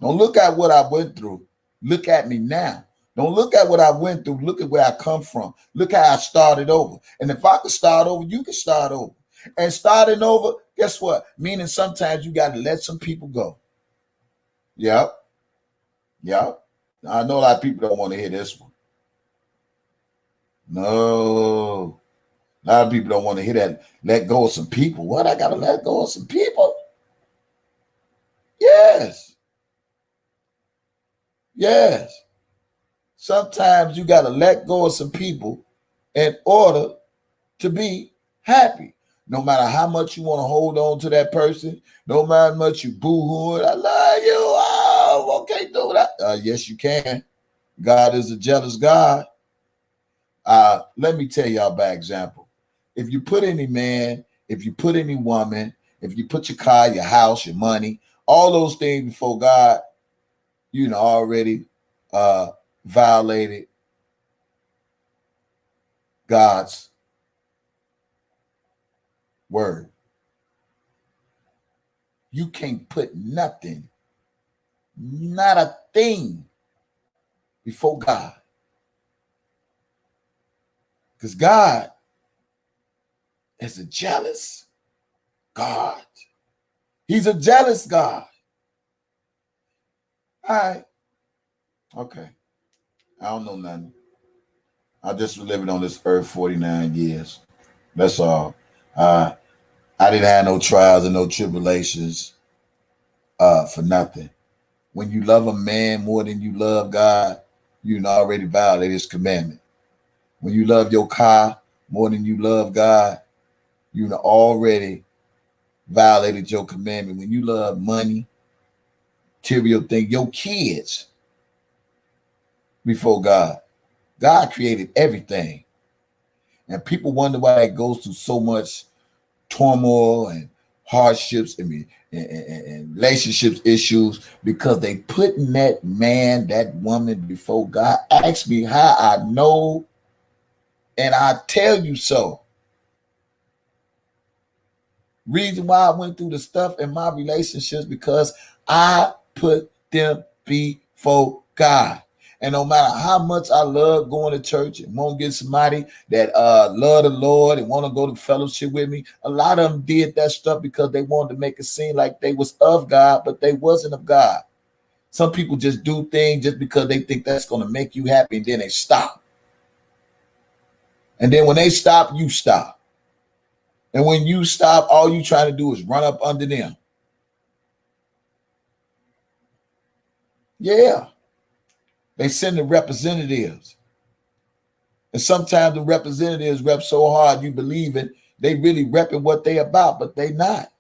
Don't look at what I went through. Look at me now. Don't look at what I went through. Look at where I come from. Look how I started over. And if I could start over, you can start over. And starting over, guess what? Meaning sometimes you got to let some people go. Yep. Yep. I know a lot of people don't want to hear this one. No. A lot of people don't want to hear that. Let go of some people. What? I got to let go of some people? Yes. Yes. Sometimes you got to let go of some people in order to be happy. No matter how much you want to hold on to that person, no matter how much you boo-hooing, I love you. Oh, okay, do that. Yes, you can. God is a jealous God. Let me tell y'all by example. If you put any man, if you put any woman, if you put your car, your house, your money, all those things before God, you know, already violated God's word. You can't put nothing, not a thing before God. Because God is a jealous God. He's a jealous God. All right. Okay. I don't know nothing. I just was living on this earth 49 years. That's all. I didn't have no trials and no tribulations for nothing. When you love a man more than you love God, you already violated his commandment. When you love your car more than you love God, you already violated your commandment. When you love money, material thing, your kids before God. God created everything. And people wonder why it goes through so much turmoil and hardships and relationships issues, because they putting that man, that woman before God. Ask me how I know, and I tell you so. Reason why I went through the stuff in my relationships because I put them before God. And no matter how much I love going to church and want to get somebody that love the Lord and want to go to fellowship with me, a lot of them did that stuff because they wanted to make it seem like they was of God, but they wasn't of God. Some people just do things just because they think that's going to make you happy, and then they stop. And then when they stop, you stop. And when you stop, all you trying to do is run up under them. Yeah. They send the representatives. And sometimes the representatives rep so hard you believe it, they really repping what they about, but they not.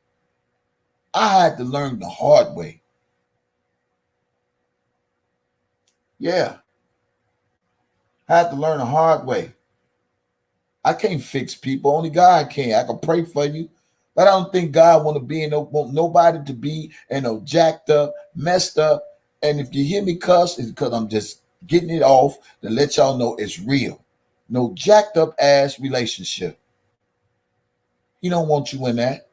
I had to learn the hard way. Yeah. I had to learn the hard way. I can't fix people. Only God can. I can pray for you. But I don't think God want nobody to be jacked up, messed up. And if you hear me cuss, it's because I'm just getting it off to let y'all know it's real. No jacked up ass relationship. He don't want you in that.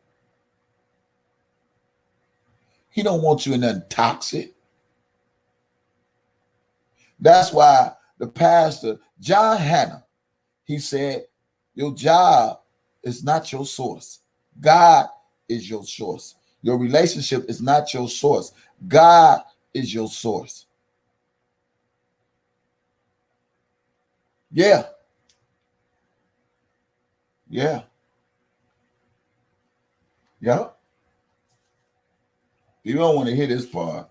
He don't want you in nothing toxic. That's why the pastor, John Hanna, he said, your job is not your source. God is your source. Your relationship is not your source. God is your source. Yeah. Yeah. Yeah. You don't want to hear this part.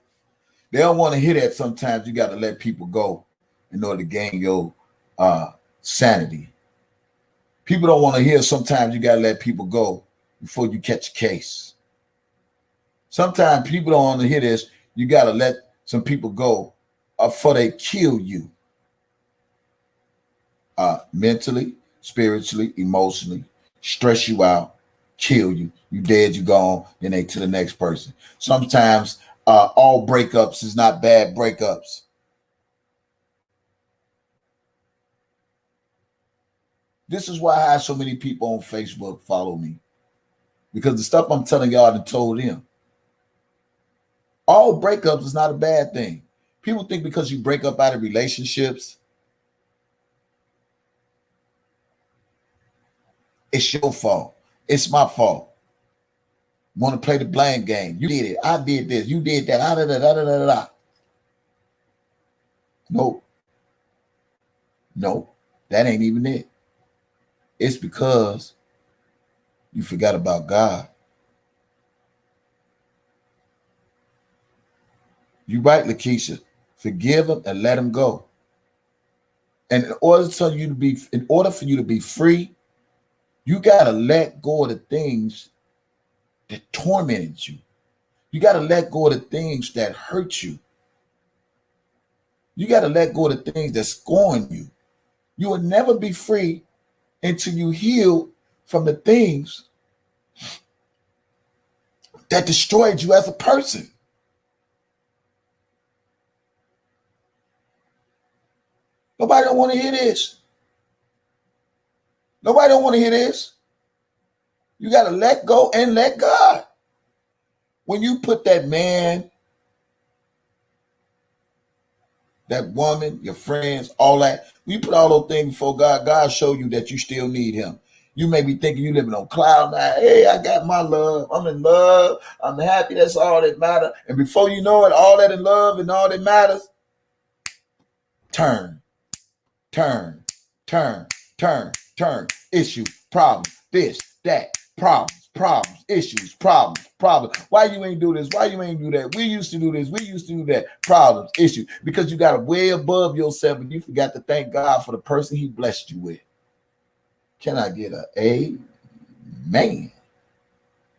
They don't want to hear that sometimes you got to let people go in order to gain your sanity. People don't want to hear sometimes you got to let people go before you catch a case. Sometimes people don't want to hear this. You got to let some people go before they kill you. Mentally, spiritually, emotionally, stress you out, kill you. You dead, you gone, then they to the next person. Sometimes all breakups is not bad breakups. This is why I have so many people on Facebook follow me. Because the stuff I'm telling y'all I told them. All breakups is not a bad thing. People think because you break up out of relationships, it's your fault. It's my fault. Want to play the blame game. You did it. I did this. You did that. Da, da, da, da, da, da. Nope. Nope. That ain't even it. It's because you forgot about God. You right, Lakeisha. Forgive him and let him go. And in order for you to be free, you gotta let go of the things that tormented you. You gotta let go of the things that hurt you. You gotta let go of the things that scorn you. You will never be free until you heal from the things that destroyed you as a person. Nobody don't want to hear this. Nobody don't want to hear this. You got to let go and let God. When you put that man, that woman, your friends, all that, when you put all those things before God, God show you that you still need him. You may be thinking you living on cloud nine. Hey, I got my love. I'm in love. I'm happy. That's all that matters. And before you know it, all that in love and all that matters, turn. Issue, problem, this, that, problems, issues, problems. Why you ain't do this? Why you ain't do that? We used to do this. We used to do that. Problems, issue. Because you got way above yourself and you forgot to thank God for the person he blessed you with. Can I get a amen?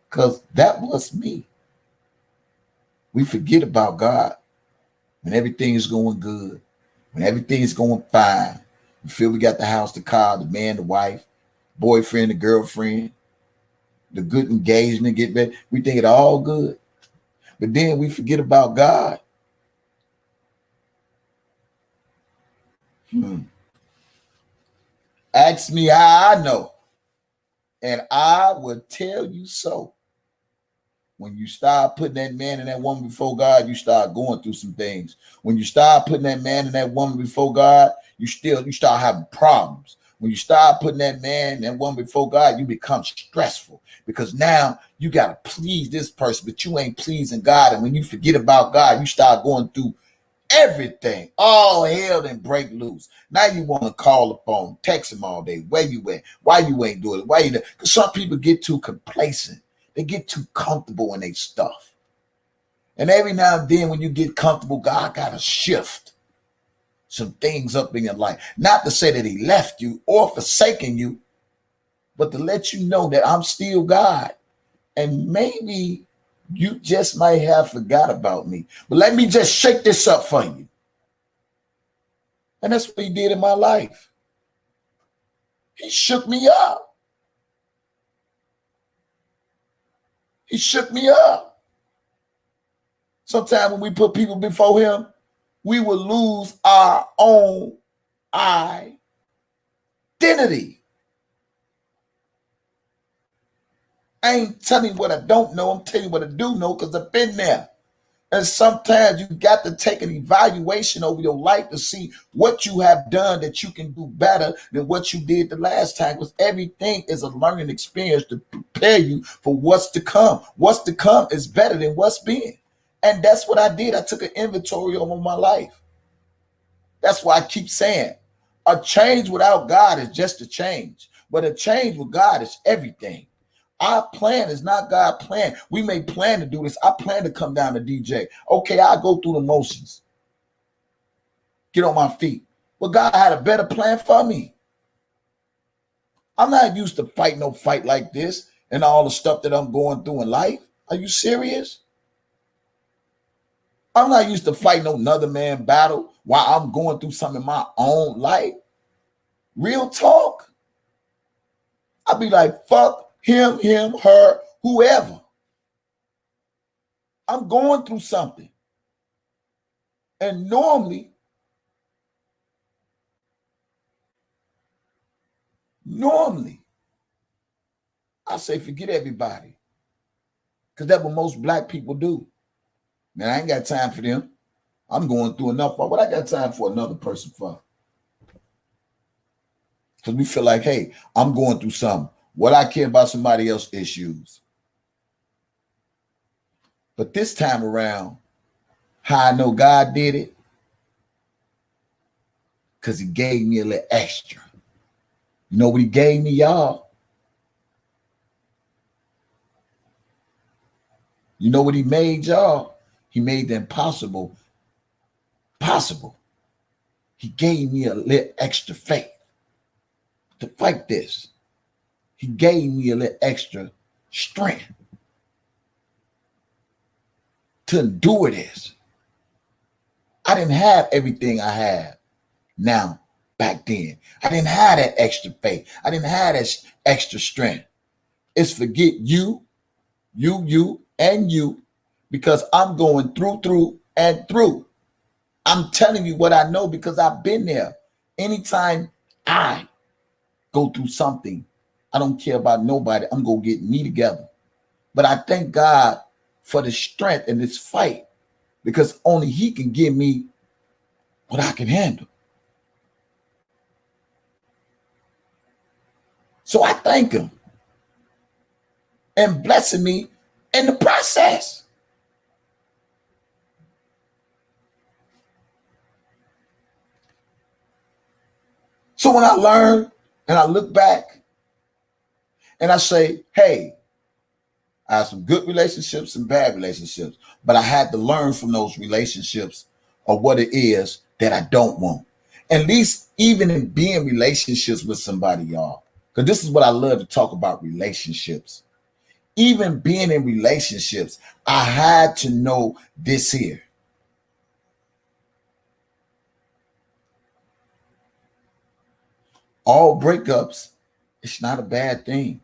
Because that was me. We forget about God when everything is going good, when everything is going fine. We feel we got the house, the car, the man, the wife, boyfriend, the girlfriend, the good engagement, get better. We think it all good. But then we forget about God. Ask me how I know. And I will tell you so. When you start putting that man and that woman before God, you start going through some things. When you start putting that man and that woman before God, you start having problems. When you start putting that man and that woman before God, you become stressful because now you got to please this person, but you ain't pleasing God. And when you forget about God, you start going through everything. All hell then break loose. Now you want to call the phone, text him all day. Where you at? Why you ain't doing it? Why you? Because some people get too complacent. They get too comfortable in their stuff. And every now and then when you get comfortable, God got to shift some things up in your life. Not to say that he left you or forsaken you, but to let you know that I'm still God. And maybe you just might have forgot about me. But let me just shake this up for you. And that's what he did in my life. He shook me up. He shook me up. Sometimes when we put people before him, we will lose our own identity. I ain't telling you what I don't know. I'm telling you what I do know because I've been there. And sometimes you got to take an evaluation over your life to see what you have done that you can do better than what you did the last time. Because everything is a learning experience to prepare you for what's to come. What's to come is better than what's been. And that's what I did. I took an inventory over my life. That's why I keep saying a change without God is just a change. But a change with God is everything. Our plan is not God's plan. We may plan to do this. I plan to come down to DJ. Okay, I'll go through the motions. Get on my feet. But God had a better plan for me. I'm not used to fight no fight like this and all the stuff that I'm going through in life. Are you serious? I'm not used to fighting no another man battle while I'm going through something in my own life. Real talk. I'd be like, fuck him, her, whoever. I'm going through something. And normally, I say forget everybody. Because that's what most black people do. Man, I ain't got time for them. I'm going through enough. What I got time for another person for? Because we feel like, hey, I'm going through something. What I care about somebody else's issues. But this time around, how I know God did it? Because he gave me a little extra. You know what he gave me, y'all? You know what he made, y'all? He made the impossible possible. He gave me a little extra faith to fight this. He gave me a little extra strength to endure this. I didn't have everything I have now back then. I didn't have that extra faith. I didn't have that extra strength. It's forget you, and you, because I'm going through and through. I'm telling you what I know because I've been there. Anytime I go through something, I don't care about nobody. I'm going to get me together. But I thank God for the strength in this fight because only he can give me what I can handle. So I thank him and blessing me in the process. So when I learn and I look back and I say, hey, I have some good relationships and bad relationships, but I had to learn from those relationships of what it is that I don't want. At least even in being relationships with somebody, y'all, because this is what I love to talk about, relationships. Even being in relationships, I had to know this here. All breakups, it's not a bad thing.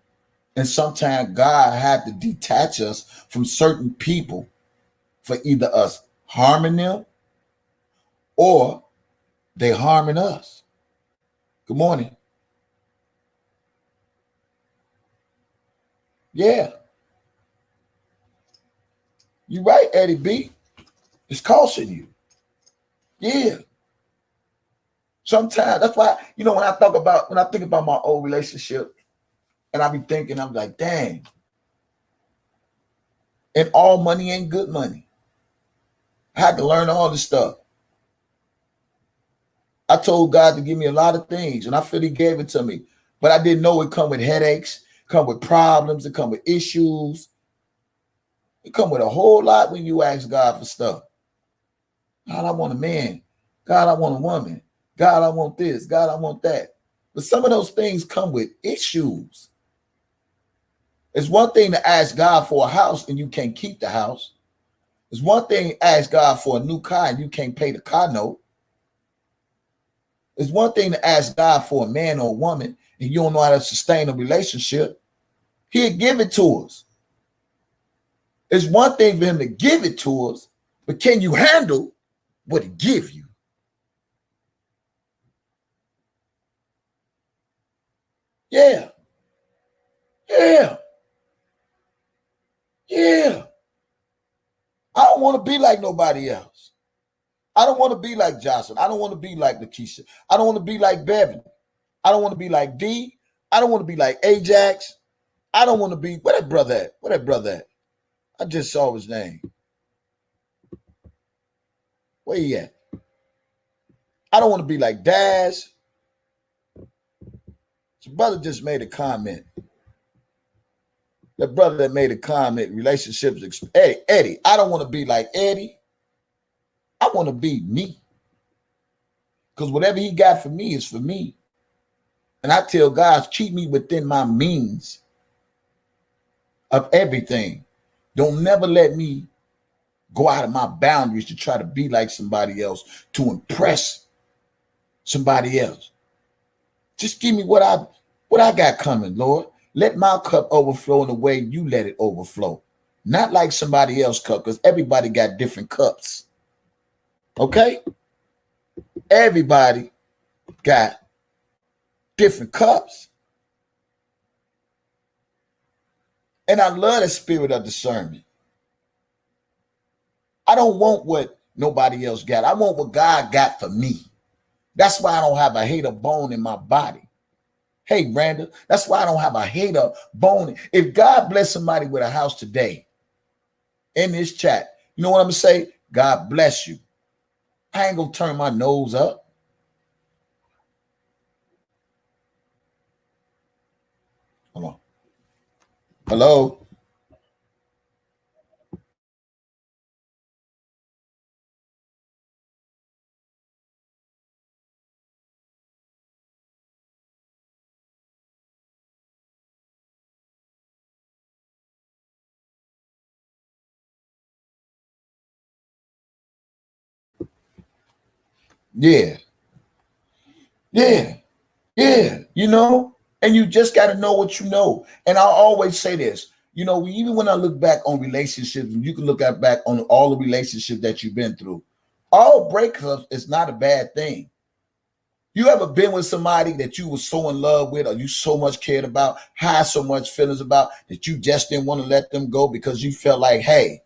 And sometimes God had to detach us from certain people for either us harming them or they harming us. Good morning. Yeah. You're right, Eddie B. It's costing you. Yeah. Sometimes that's why, when I think about my old relationship, and I be thinking, I'm like, dang. And all money ain't good money. I had to learn all this stuff. I told God to give me a lot of things, and I feel He gave it to me. But I didn't know it come with headaches, come with problems, it come with issues. It come with a whole lot when you ask God for stuff. God, I want a man. God, I want a woman. God, I want this. God, I want that. But some of those things come with issues. It's one thing to ask God for a house and you can't keep the house. It's one thing to ask God for a new car and you can't pay the car note. It's one thing to ask God for a man or a woman and you don't know how to sustain a relationship. He'll give it to us. It's one thing for Him to give it to us, but can you handle what He give you? Yeah. Yeah. Yeah. I don't want to be like nobody else. I don't want to be like Jocelyn. I don't want to be like Lakeisha. I don't want to be like Bevan. I don't want to be like D. I don't want to be like Ajax. I don't want to be, where that brother at? Where that brother at? I just saw his name. Where he at? I don't want to be like Daz. Your brother just made a comment. That brother that made a comment, relationships. Eddie. I don't want to be like Eddie. I want to be me. Because whatever He got for me is for me. And I tell God, keep me within my means of everything. Don't never let me go out of my boundaries to try to be like somebody else, to impress somebody else. Just give me what I got coming, Lord. Let my cup overflow in the way you let it overflow. Not like somebody else's cup, because everybody got different cups. Okay? Everybody got different cups. And I love the spirit of discernment. I don't want what nobody else got. I want what God got for me. That's why I don't have a hater bone in my body. Hey, Randall, that's why I don't have a hater bone. If God bless somebody with a house today in this chat, you know what I'm going to say? God bless you. I ain't going to turn my nose up. Hold on. Hello? Yeah. Yeah. Yeah. And you just got to know what you know. And I always say this, even when I look back on relationships, and you can look back on all the relationships that you've been through, all breakups is not a bad thing. You ever been with somebody that you were so in love with, or you so much cared about, had so much feelings about, that you just didn't want to let them go because you felt like, hey,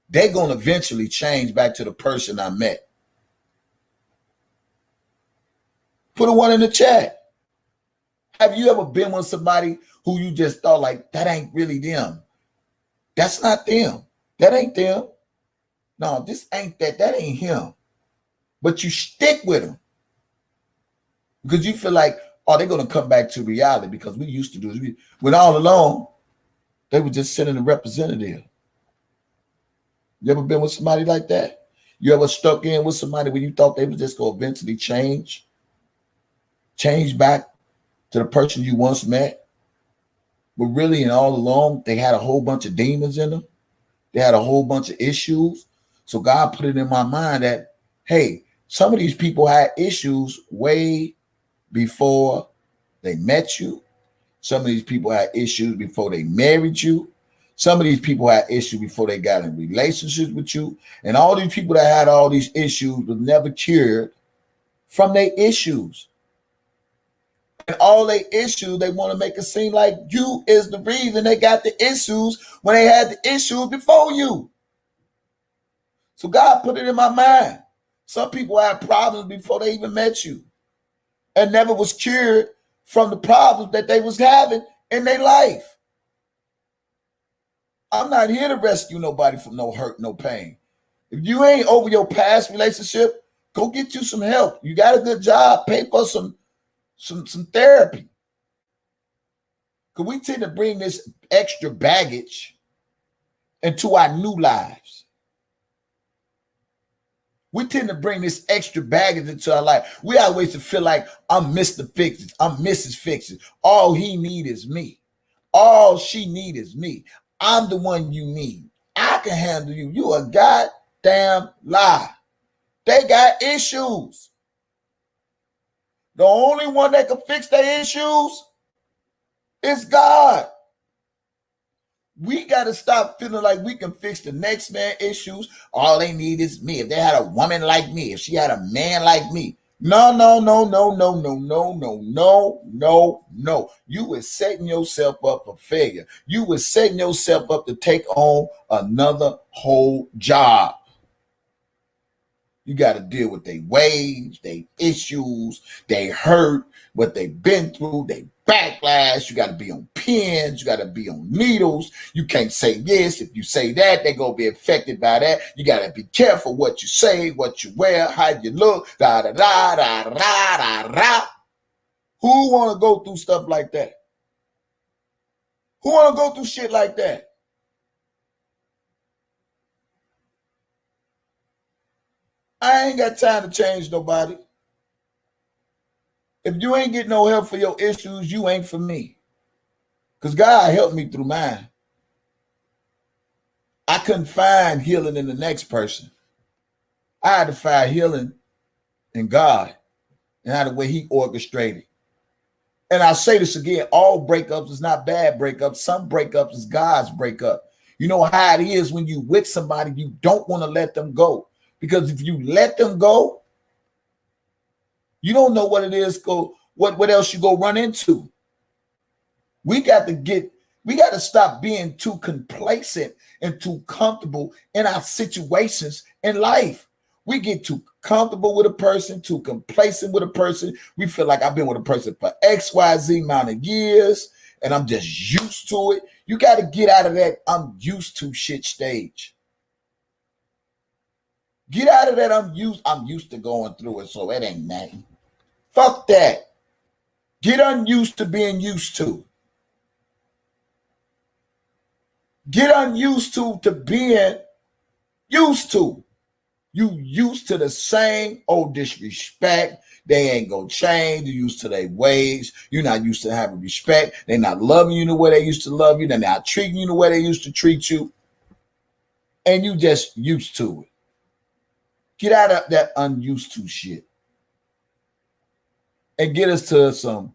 they're going to eventually change back to the person I met? Put a one in the chat. Have you ever been with somebody who you just thought like, that ain't really them? That's not them. That ain't them. No, this ain't that. That ain't him. But you stick with them because you feel like, oh, they're going to come back to reality, because we used to do this. When all along, they were just sending a representative. You ever been with somebody like that? You ever stuck in with somebody when you thought they was just going to eventually change back to the person you once met? But really, and all along, they had a whole bunch of demons in them. They had a whole bunch of issues. So God put it in my mind that, hey, some of these people had issues way before they met you. Some of these people had issues before they married you. Some of these people had issues before they got in relationships with you. And all these people that had all these issues was never cured from their issues. And all they issues, they want to make it seem like you is the reason they got the issues when they had the issues before you. So God put it in my mind. Some people had problems before they even met you and never was cured from the problems that they was having in their life. I'm not here to rescue nobody from no hurt, no pain. If you ain't over your past relationship, go get you some help. You got a good job, pay for some therapy. Because we tend to bring this extra baggage into our new lives. We tend to bring this extra baggage into our life. We always feel like I'm Mr. Fixes, I'm Mrs. Fixes. All he need is me. All she need is me. I'm the one you need. I can handle you. You a goddamn lie. They got issues. The only one that can fix their issues is God. We got to stop feeling like we can fix the next man's issues. All they need is me. If they had a woman like me, if she had a man like me. No. You were setting yourself up for failure. You were setting yourself up to take on another whole job. You got to deal with their ways, their issues, they hurt, what they've been through, they backlash. You got to be on pins. You got to be on needles. You can't say this. If you say that, they're going to be affected by that. You got to be careful what you say, what you wear, how you look, da da da da da da da. Who want to go through stuff like that? Who want to go through shit like that? I ain't got time to change nobody. If you ain't getting no help for your issues, you ain't for me. Because God helped me through mine. I couldn't find healing in the next person. I had to find healing in God and how the way he orchestrated. And I'll say this again, all breakups is not bad breakups. Some breakups is God's breakup. You know how it is when you with somebody, you don't want to let them go. Because if you let them go, you don't know what it is, what else you go run into. We got to stop being too complacent and too comfortable in our situations in life. We get too comfortable with a person, too complacent with a person. We feel like I've been with a person for XYZ amount of years and I'm just used to it. You got to get out of that I'm used to shit stage. Get out of that I'm used to going through it, so it ain't nothing. Fuck that. Get unused to being used to. Get unused to being used to. You used to the same old disrespect. They ain't gonna change. You're used to their ways. You're not used to having respect. They're not loving you the way they used to love you. They're not treating you the way they used to treat you. And you just used to it. Get out of that unused to shit. And get us to some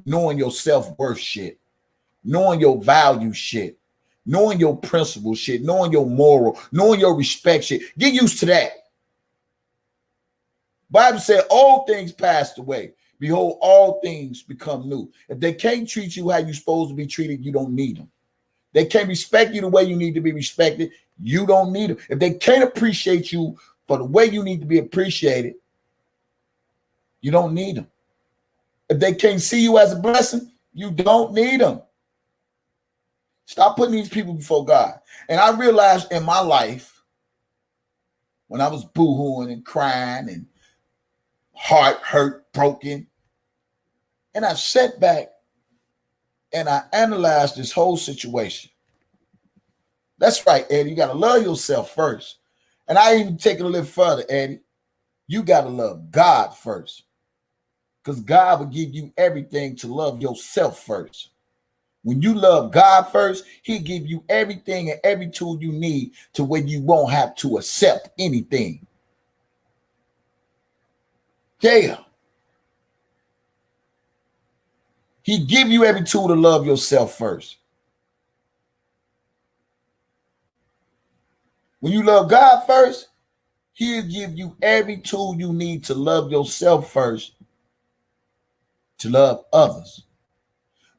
knowing your self-worth shit. Knowing your value shit. Knowing your principle shit. Knowing your moral. Knowing your respect shit. Get used to that. Bible said all things passed away. Behold, all things become new. If they can't treat you how you're supposed to be treated, you don't need them. They can't respect you the way you need to be respected, you don't need them. If they can't appreciate you for the way you need to be appreciated, you don't need them. If they can't see you as a blessing, you don't need them. Stop putting these people before God. And I realized in my life, when I was boo-hooing and crying and heart hurt, broken, and I sat back and I analyzed this whole situation. That's right, Eddie. You got to love yourself first. And I even take it a little further, Eddie. You got to love God first. Because God will give you everything to love yourself first. When you love God first, he'll give you everything and every tool you need to where you won't have to accept anything. Yeah. He give you every tool to love yourself first. When you love God first, he'll give you every tool you need to love yourself first. to love others.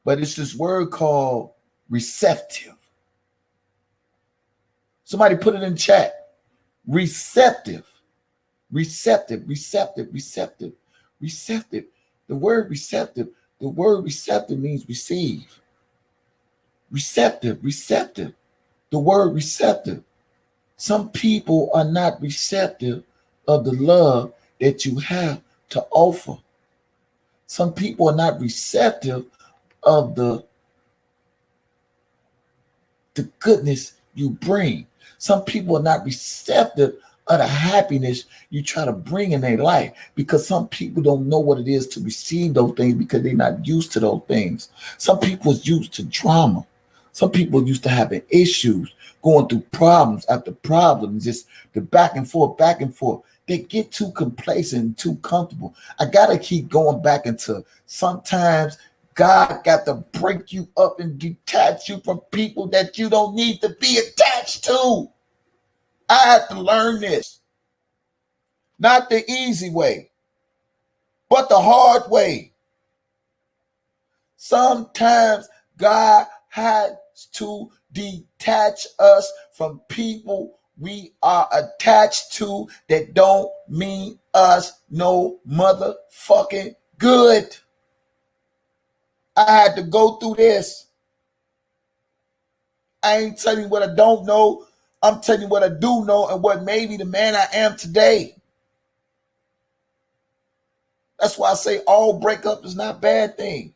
But it's this word called receptive. Somebody put it in chat. Receptive. Receptive, receptive, receptive, receptive. The word receptive means receive. Receptive, receptive. The word receptive. Some people are not receptive of the love that you have to offer. Some people are not receptive of the goodness you bring. Some people are not receptive of the happiness you try to bring in their life, because some people don't know what it is to receive those things because they're not used to those things. Some people is used to drama. Some people are used to having issues, going through problems after problems, just the back and forth, back and forth. They get too complacent and too comfortable. I got to keep going back into sometimes God got to break you up and detach you from people that you don't need to be attached to. I had to learn this. Not the easy way, but the hard way. Sometimes God has to detach us from people we are attached to that don't mean us no motherfucking good. I had to go through this. I ain't telling you what I don't know. I'm telling you what I do know and what made me the man I am today. That's why I say all breakup is not a bad thing.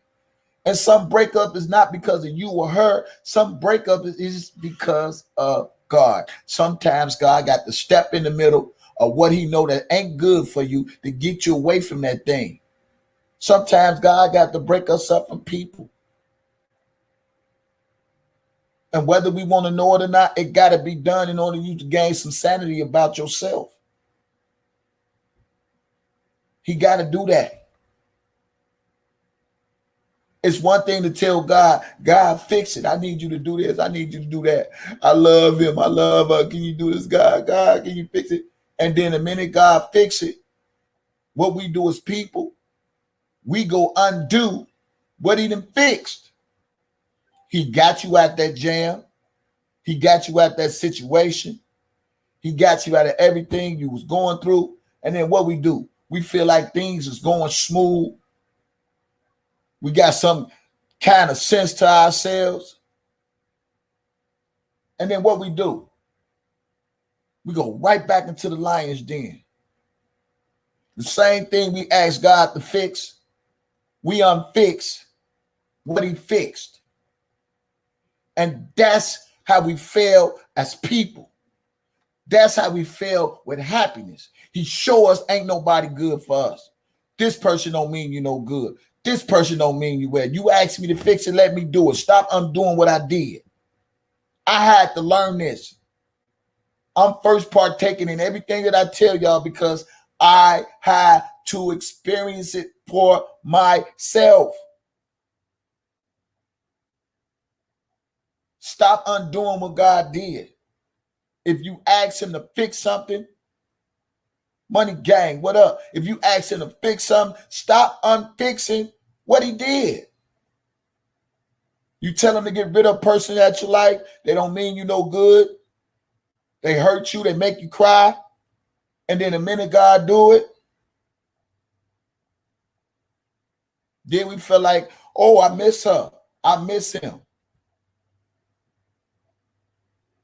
And some breakup is not because of you or her. Some breakup is because of God. Sometimes God got to step in the middle of what he know that ain't good for you to get you away from that thing. Sometimes God got to break us up from people. And whether we want to know it or not, it got to be done in order for you to gain some sanity about yourself. He got to do that. It's one thing to tell God, God, fix it. I need you to do this. I need you to do that. I love him. I love her. Can you do this, God? God, can you fix it? And then the minute God fix it, what we do as people, we go undo what he done fixed. He got you out that jam. He got you out that situation. He got you out of everything you was going through. And then what we do? We feel like things is going smooth. We got some kind of sense to ourselves. And then what we do? We go right back into the lion's den. The same thing we ask God to fix, we unfix what he fixed. And that's how we fail as people. That's how we fail with happiness. He show us ain't nobody good for us. This person don't mean you no good. This person don't mean you well. You asked me to fix it, let me do it. Stop undoing what I did. I had to learn this. I'm first partaking in everything that I tell y'all because I had to experience it for myself. Stop undoing what God did. If you ask him to fix something, Money Gang, what up? If you ask him to fix something, stop unfixing what he did. You tell him to get rid of a person that you like, they don't mean you no good. They hurt you, they make you cry. And then the minute God do it, then we feel like, oh, I miss her. I miss him.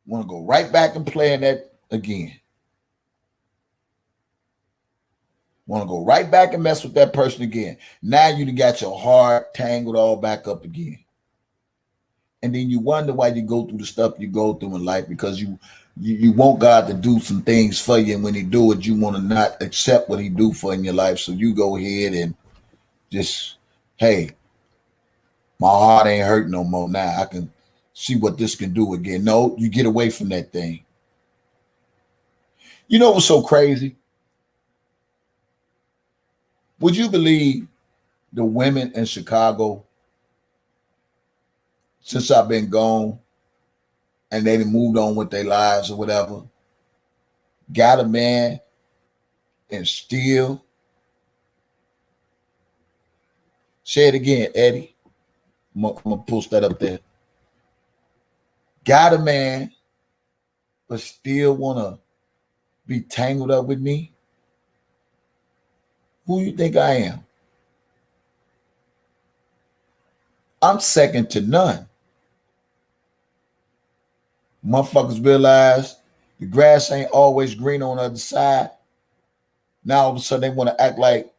Want to go right back and play in that again. Want to go right back and mess with that person again. Now you got your heart tangled all back up again. And then you wonder why you go through the stuff you go through in life, because you want God to do some things for you. And when he do it, you want to not accept what he do for in your life. So you go ahead and just, hey, my heart ain't hurt no more. Now I can see what this can do again. No, you get away from that thing. You know what's so crazy? Would you believe the women in Chicago, since I've been gone and they done moved on with their lives or whatever, got a man and still Say it again, Eddie. I'm gonna post that up there. Got a man, but still wanna be tangled up with me? Who you think I am? I'm second to none. Motherfuckers realize the grass ain't always green on the other side. Now all of a sudden they want to act like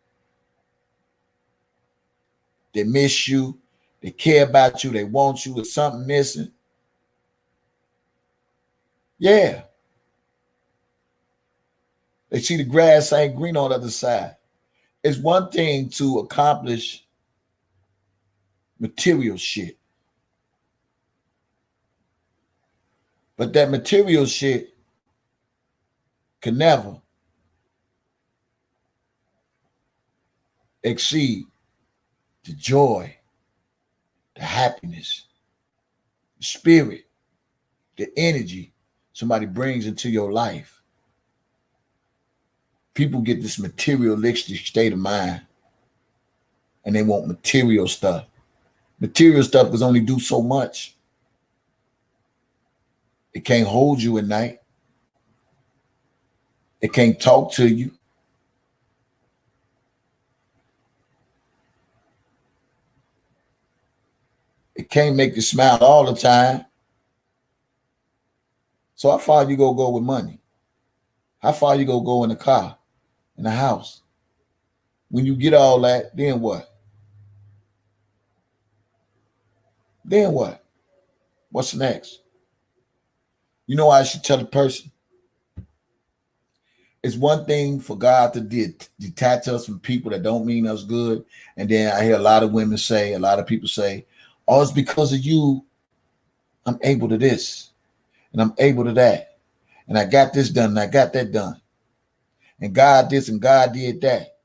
they miss you, they care about you, they want you, there's something missing. Yeah. They see the grass ain't green on the other side. It's one thing to accomplish material shit, but that material shit can never exceed the joy, the happiness, the spirit, the energy somebody brings into your life. People get this materialistic state of mind and they want material stuff. Material stuff can only do so much. It can't hold you at night. It can't talk to you. It can't make you smile all the time. So how far you go with money? How far you go in the car, in the house? When you get all that, then what? Then what? What's next? You know what I should tell a person? It's one thing for God to detach us from people that don't mean us good. And then I hear a lot of women say, a lot of people say, oh, it's because of you, I'm able to this, and I'm able to that. And I got this done, and I got that done. And God this, and God did that.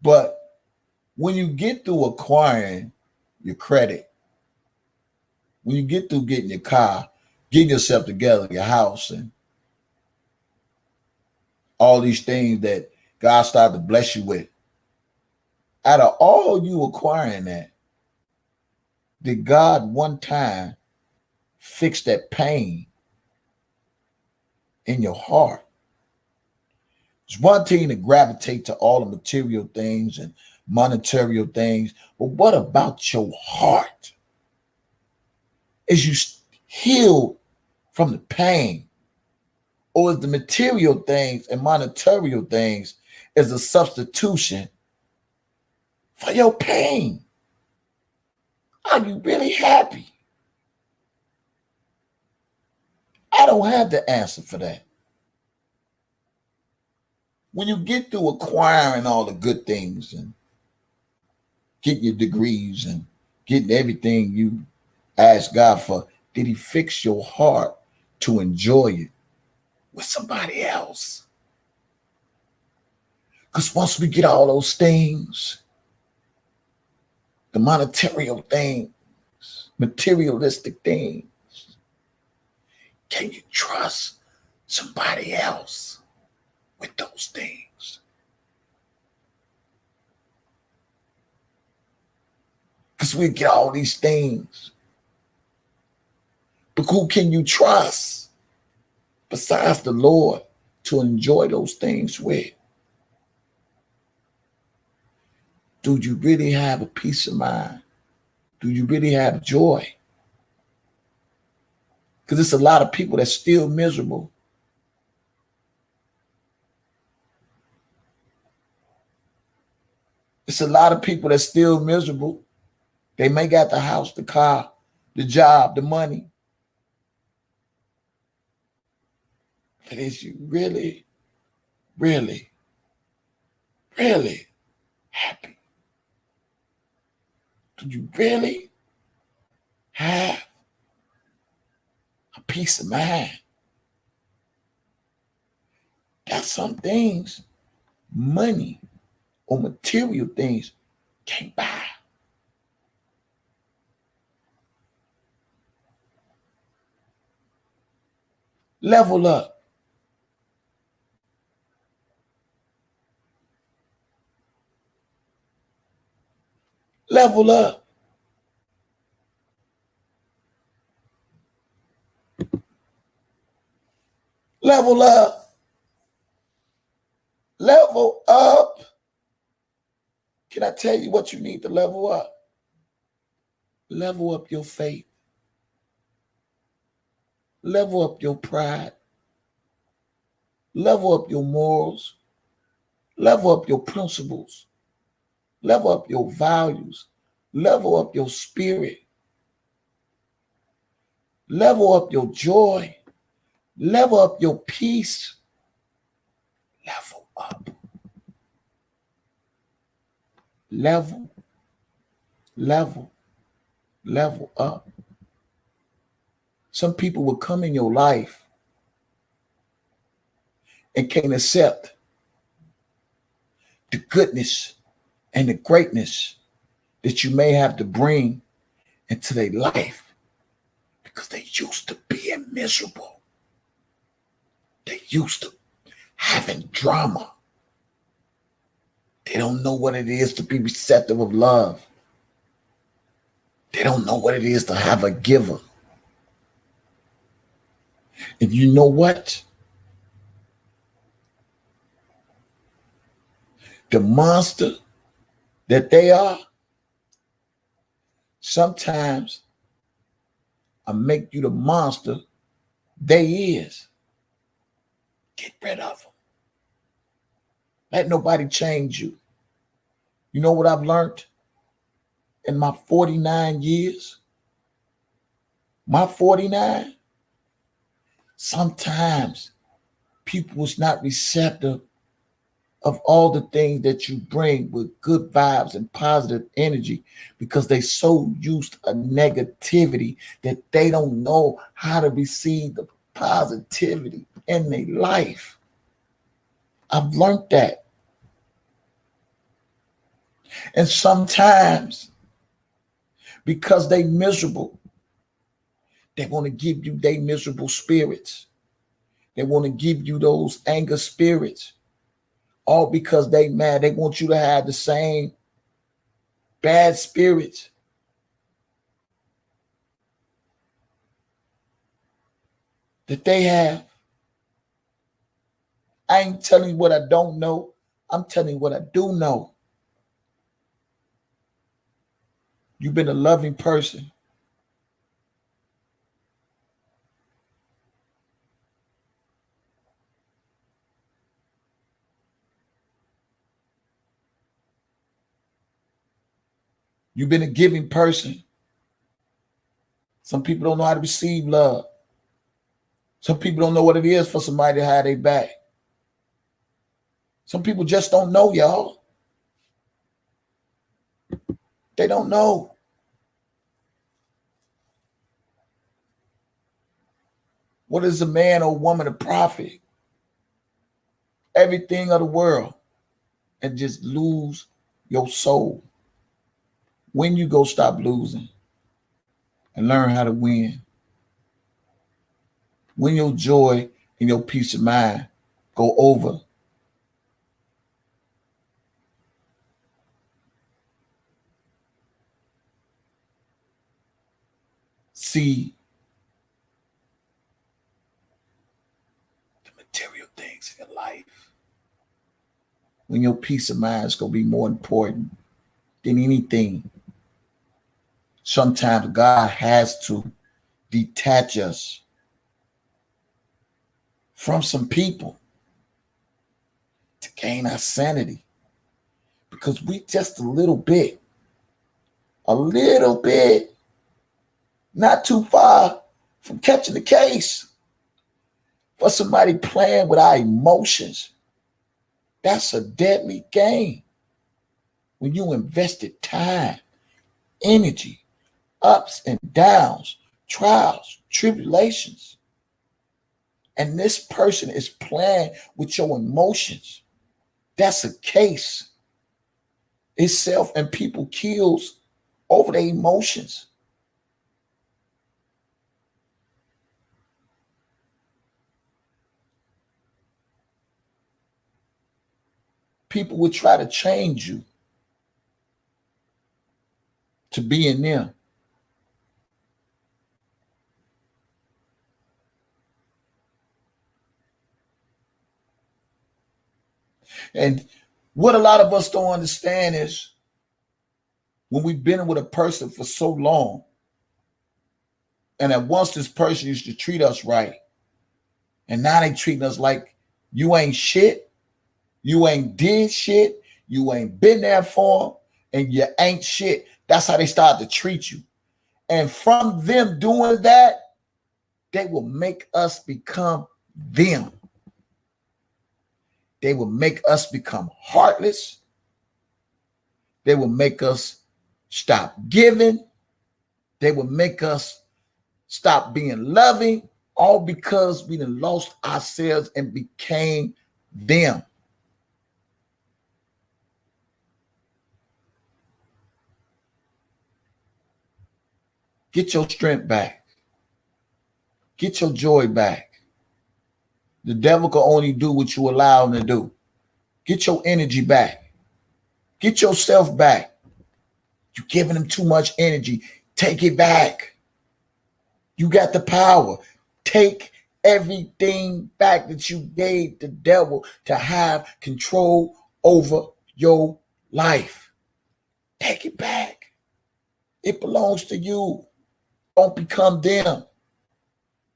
But when you get through acquiring your credit, when you get through getting your car, getting yourself together, your house, and all these things that God started to bless you with, out of all you acquiring that, did God one time fix that pain in your heart? It's one thing to gravitate to all the material things and monetary things, but what about your heart? Is you healed from the pain? Or is the material things and monetary things is a substitution for your pain? Are you really happy? I don't have the answer for that. When you get through acquiring all the good things and getting your degrees and getting everything you ask God for, did he fix your heart to enjoy it with somebody else? Because once we get all those things, the monetary things, materialistic things, can you trust somebody else with those things? Because we get all these things. But who can you trust besides the Lord to enjoy those things with? Do you really have a peace of mind? Do you really have joy? Because it's a lot of people that's still miserable. It's a lot of people that's still miserable. They may got the house, the car, the job, the money. But is you really, really, really happy? Do you really have a peace of mind? That's some things money or material things can't buy. Level up. Level up. Level up. Level up. Can I tell you what you need to level up? Level up your faith. Level up your pride. Level up your morals. Level up your principles. Level up your values. Level up your spirit. Level up your joy. Level up your peace. Level up. Level up. Some people will come in your life and can't accept the goodness and the greatness that you may have to bring into their life because they used to being miserable. They used to having drama. They don't know what it is to be receptive of love. They don't know what it is to have a giver. And you know what? The monster that they are, sometimes I make you the monster they is. Get rid of them. Let nobody change you. You know what I've learned in my 49 years? My 49? Sometimes people was not receptive of all the things that you bring with good vibes and positive energy because they so used to negativity that they don't know how to receive the positivity in their life. I've learned that. And sometimes because they miserable, they want to give you their miserable spirits. They want to give you those anger spirits. All because they mad. They want you to have the same bad spirits. That they have. I ain't telling you what I don't know. I'm telling you what I do know. You've been a loving person. You've been a giving person. Some people don't know how to receive love. Some people don't know what it is for somebody to have their back. Some people just don't know, y'all. They don't know. What is a man or woman to profit? Everything of the world and just lose your soul. When you go stop losing and learn how to win. When your joy and your peace of mind go over. See the material things in your life. When your peace of mind is going to be more important than anything. Sometimes God has to detach us from some people to gain our sanity. Because we just a little bit, not too far from catching the case. For somebody playing with our emotions, that's a deadly game. When you invested time, energy, ups and downs, trials, tribulations, and this person is playing with your emotions, that's a case itself, and people kills over their emotions. People would try to change you. to be in them. And what a lot of us don't understand is when we've been with a person for so long, and at once this person used to treat us right, and now they treating us like you ain't shit, you ain't did shit, you ain't been there for them, and you ain't shit. That's how they start to treat you. And from them doing that, they will make us become them. They will make us become heartless. They will make us stop giving. They will make us stop being loving, all because we done lost ourselves and became them. Get your strength back. Get your joy back. The devil can only do what you allow him to do. Get your energy back. Get yourself back. You're giving him too much energy. Take it back. You got the power. Take everything back that you gave the devil to have control over your life. Take it back. It belongs to you. Don't become them.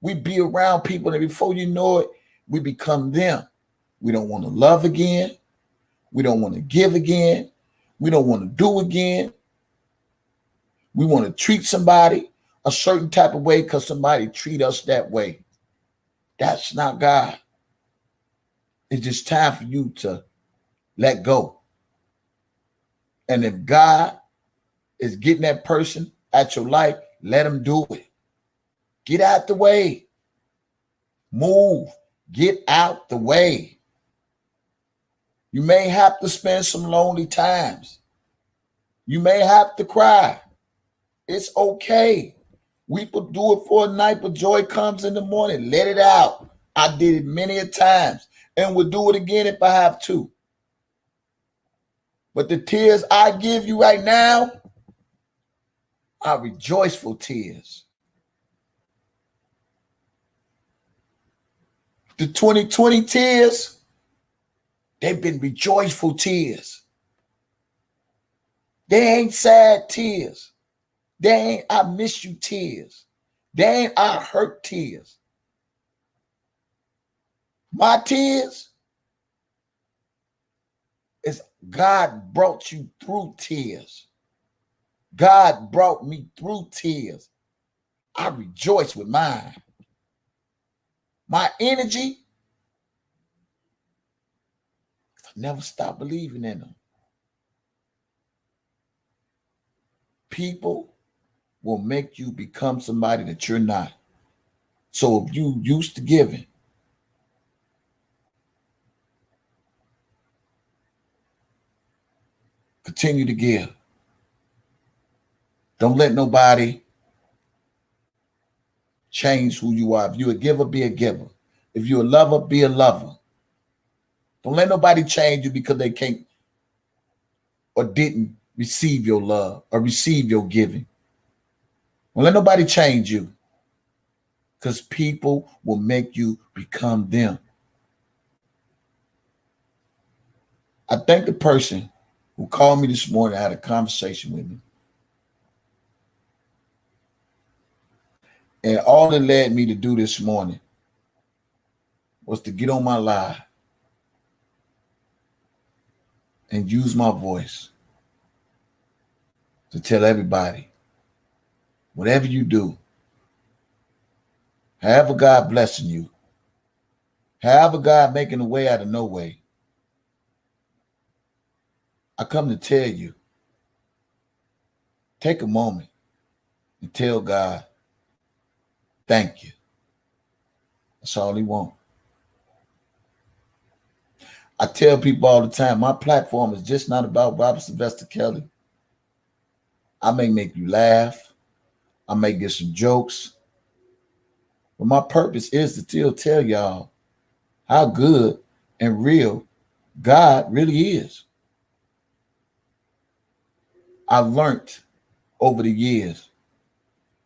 We be around people, and before you know it, we become them. We don't want to love again. We don't want to give again. We don't want to do again. We want to treat somebody a certain type of way because somebody treat us that way. That's not God. It's just time for you to let go. And if God is getting that person at your life, let him do it. Get out the way. Move. Get out the way. You may have to spend some lonely times. You may have to cry. It's okay. We will do it for a night, but joy comes in the morning. Let it out. I did it many a times, and will do it again if I have to. But the tears I give you right now are rejoiceful tears. The 2020 tears, they've been rejoiceful tears. They ain't sad tears. They ain't I miss you tears. They ain't I hurt tears. My tears is God brought you through tears. God brought me through tears. I rejoice with mine. My energy, I never stop believing in them. People will make you become somebody that you're not. So if you used to giving, continue to give. Don't let nobody change who you are. If you're a giver, be a giver. If you're a lover, be a lover. Don't let nobody change you because they can't or didn't receive your love or receive your giving. Don't let nobody change you because people will make you become them. I thank the person who called me this morning, had a conversation with me. And all that led me to do this morning was to get on my live and use my voice to tell everybody, whatever you do, however God blessing you, however God making a way out of no way, I come to tell you, take a moment and tell God, thank you. That's all he wants. I tell people all the time, my platform is just not about Robert Sylvester Kelly. I may make you laugh. I may get some jokes. But my purpose is to still tell y'all how good and real God really is. I've learned over the years.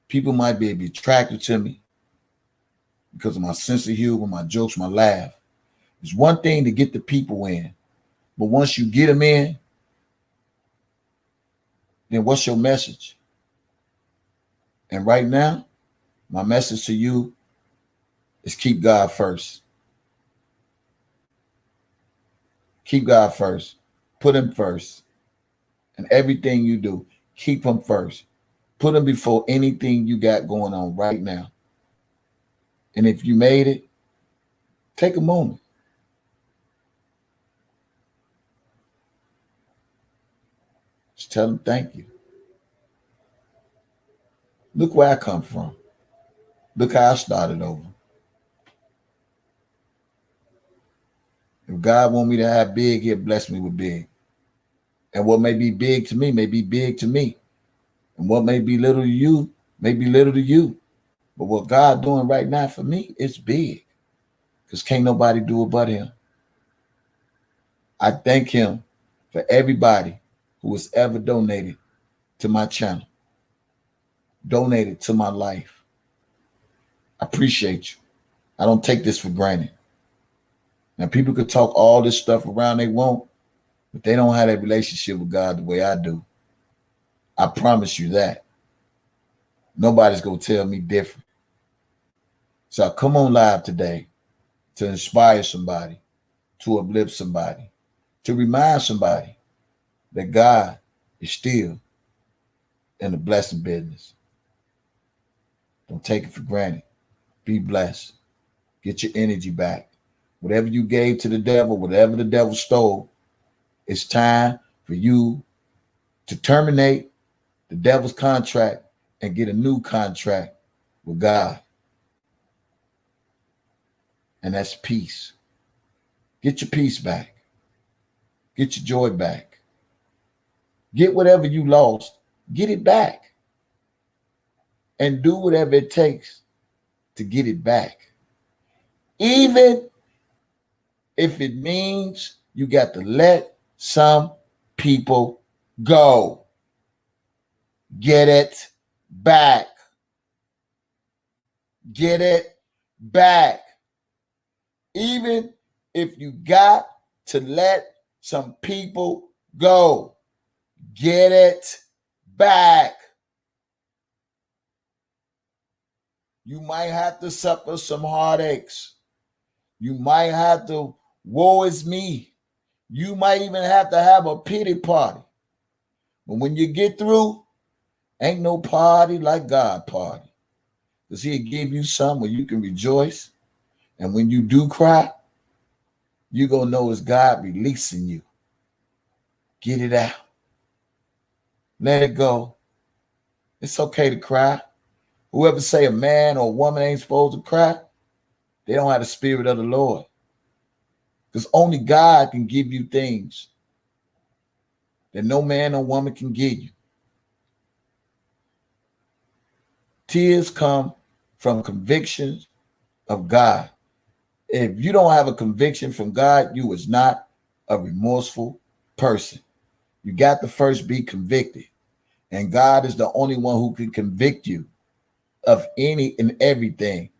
People might be attracted to me because of my sense of humor, my jokes, my laugh. It's one thing to get the people in, but once you get them in, then what's your message? And right now, my message to you is keep God first. Keep God first. Put him first. And everything you do, keep him first. Put him before anything you got going on right now. And if you made it, take a moment. Just tell him thank you. Look where I come from. Look how I started over. If God want me to have big, he'll bless me with big. And what may be big to me may be big to me. And what may be little to you may be little to you. But what God doing right now for me is big. Because can't nobody do it but him. I thank him for everybody who has ever donated to my channel. Donated to my life. I appreciate you. I don't take this for granted. Now, people could talk all this stuff around they want, but they don't have that relationship with God the way I do. I promise you that. Nobody's going to tell me different. So I come on live today to inspire somebody, to uplift somebody, to remind somebody that God is still in the blessing business. Don't take it for granted. Be blessed. Get your energy back. Whatever you gave to the devil, whatever the devil stole, it's time for you to terminate the devil's contract and get a new contract with God. And that's peace. Get your peace back. Get your joy back. Get whatever you lost, get it back. And do whatever it takes to get it back. Even if it means you got to let some people go. Get it back. Get it back. Even if you got to let some people go. Get it back. You might have to suffer some heartaches. You might have to, woe is me. You might even have to have a pity party. But when you get through, ain't no party like God party. Because he'll give you some where you can rejoice. And when you do cry, you're going to know it's God releasing you. Get it out. Let it go. It's okay to cry. Whoever say a man or a woman ain't supposed to cry, they don't have the spirit of the Lord. Because only God can give you things that no man or woman can give you. Tears come from convictions of God. If you don't have a conviction from God, you is not a remorseful person. You got to first be convicted. And God is the only one who can convict you of any and everything.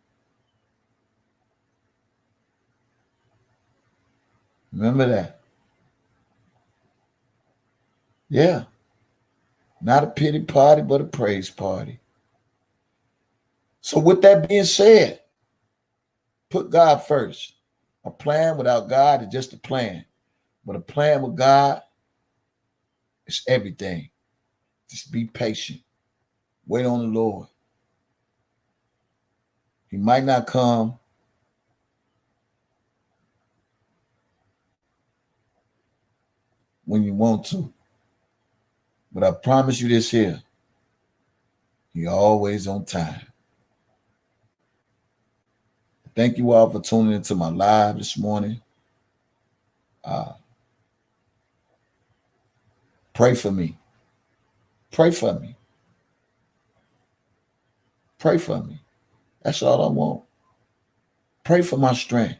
Remember that. Yeah. Not a pity party, but a praise party. So with that being said, put God first. A plan without God is just a plan. But a plan with God is everything. Just be patient. Wait on the Lord. He might not come when you want to. But I promise you this here. You're always on time. Thank you all for tuning into my live this morning. Pray for me. Pray for me. Pray for me. That's all I want. Pray for my strength.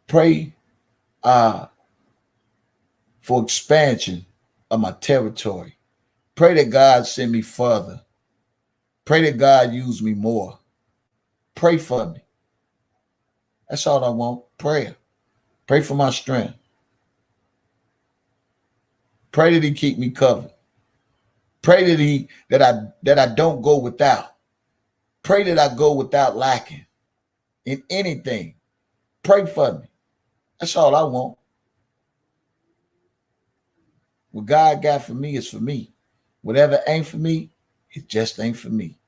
Pray for expansion of my territory. Pray that God send me further. Pray that God use me more. Pray for me. That's all I want. Prayer. Pray for my strength. Pray that he keep me covered. Pray that I don't go without. Pray that I go without lacking in anything. Pray for me. That's all I want. What God got for me is for me. Whatever ain't for me, it just ain't for me.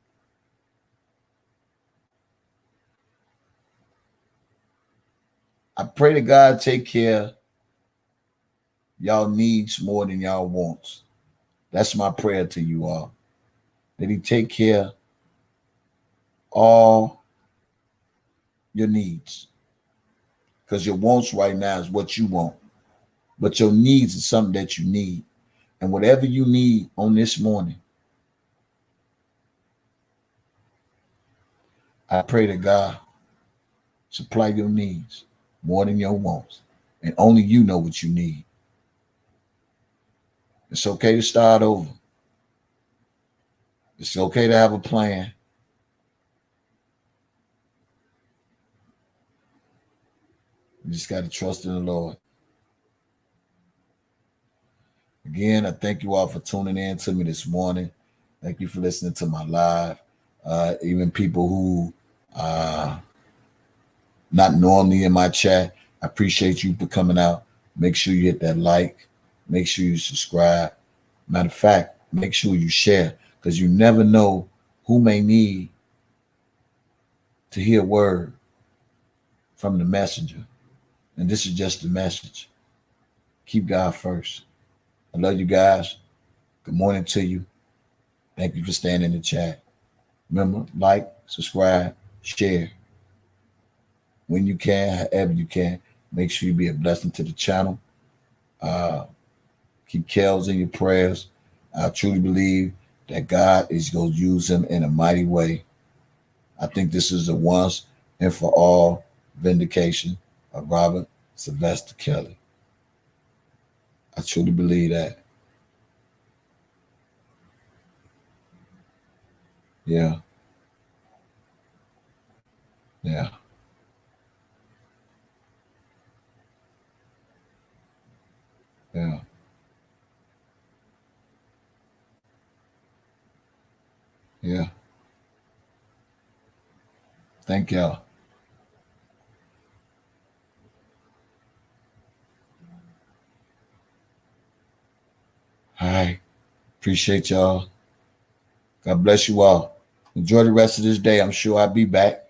I pray that God take care of y'all needs more than y'all wants. That's my prayer to you all. That he take care of all your needs. Because your wants right now is what you want. But your needs is something that you need. And whatever you need on this morning, I pray that God supply your needs more than your wants. And only you know what you need. It's okay to start over. It's okay to have a plan. You just got to trust in the Lord. Again, I thank you all for tuning in to me this morning. Thank you for listening to my live. Even people who not normally in my chat, I appreciate you for coming out. Make sure you hit that like. Make sure you subscribe. Matter of fact, make sure you share because you never know who may need to hear a word from the messenger. And this is just the message. Keep God first. I love you guys. Good morning to you. Thank you for staying in the chat. Remember, like, subscribe, share. When you can, however you can, make sure you be a blessing to the channel. Keep Kels in your prayers. I truly believe that God is going to use him in a mighty way. I think this is a once and for all vindication of Robert Sylvester Kelly. I truly believe that. Yeah. Yeah. Yeah. Yeah. Thank y'all. All right. Appreciate y'all. God bless you all. Enjoy the rest of this day. I'm sure I'll be back.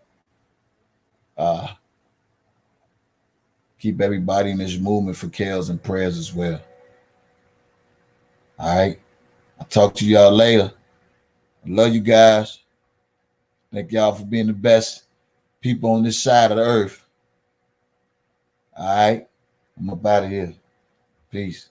Keep everybody in this movement for Kels and prayers as well. All right. I'll talk to y'all later. I love you guys. Thank y'all for being the best people on this side of the earth. All right. I'm up out of here. Peace.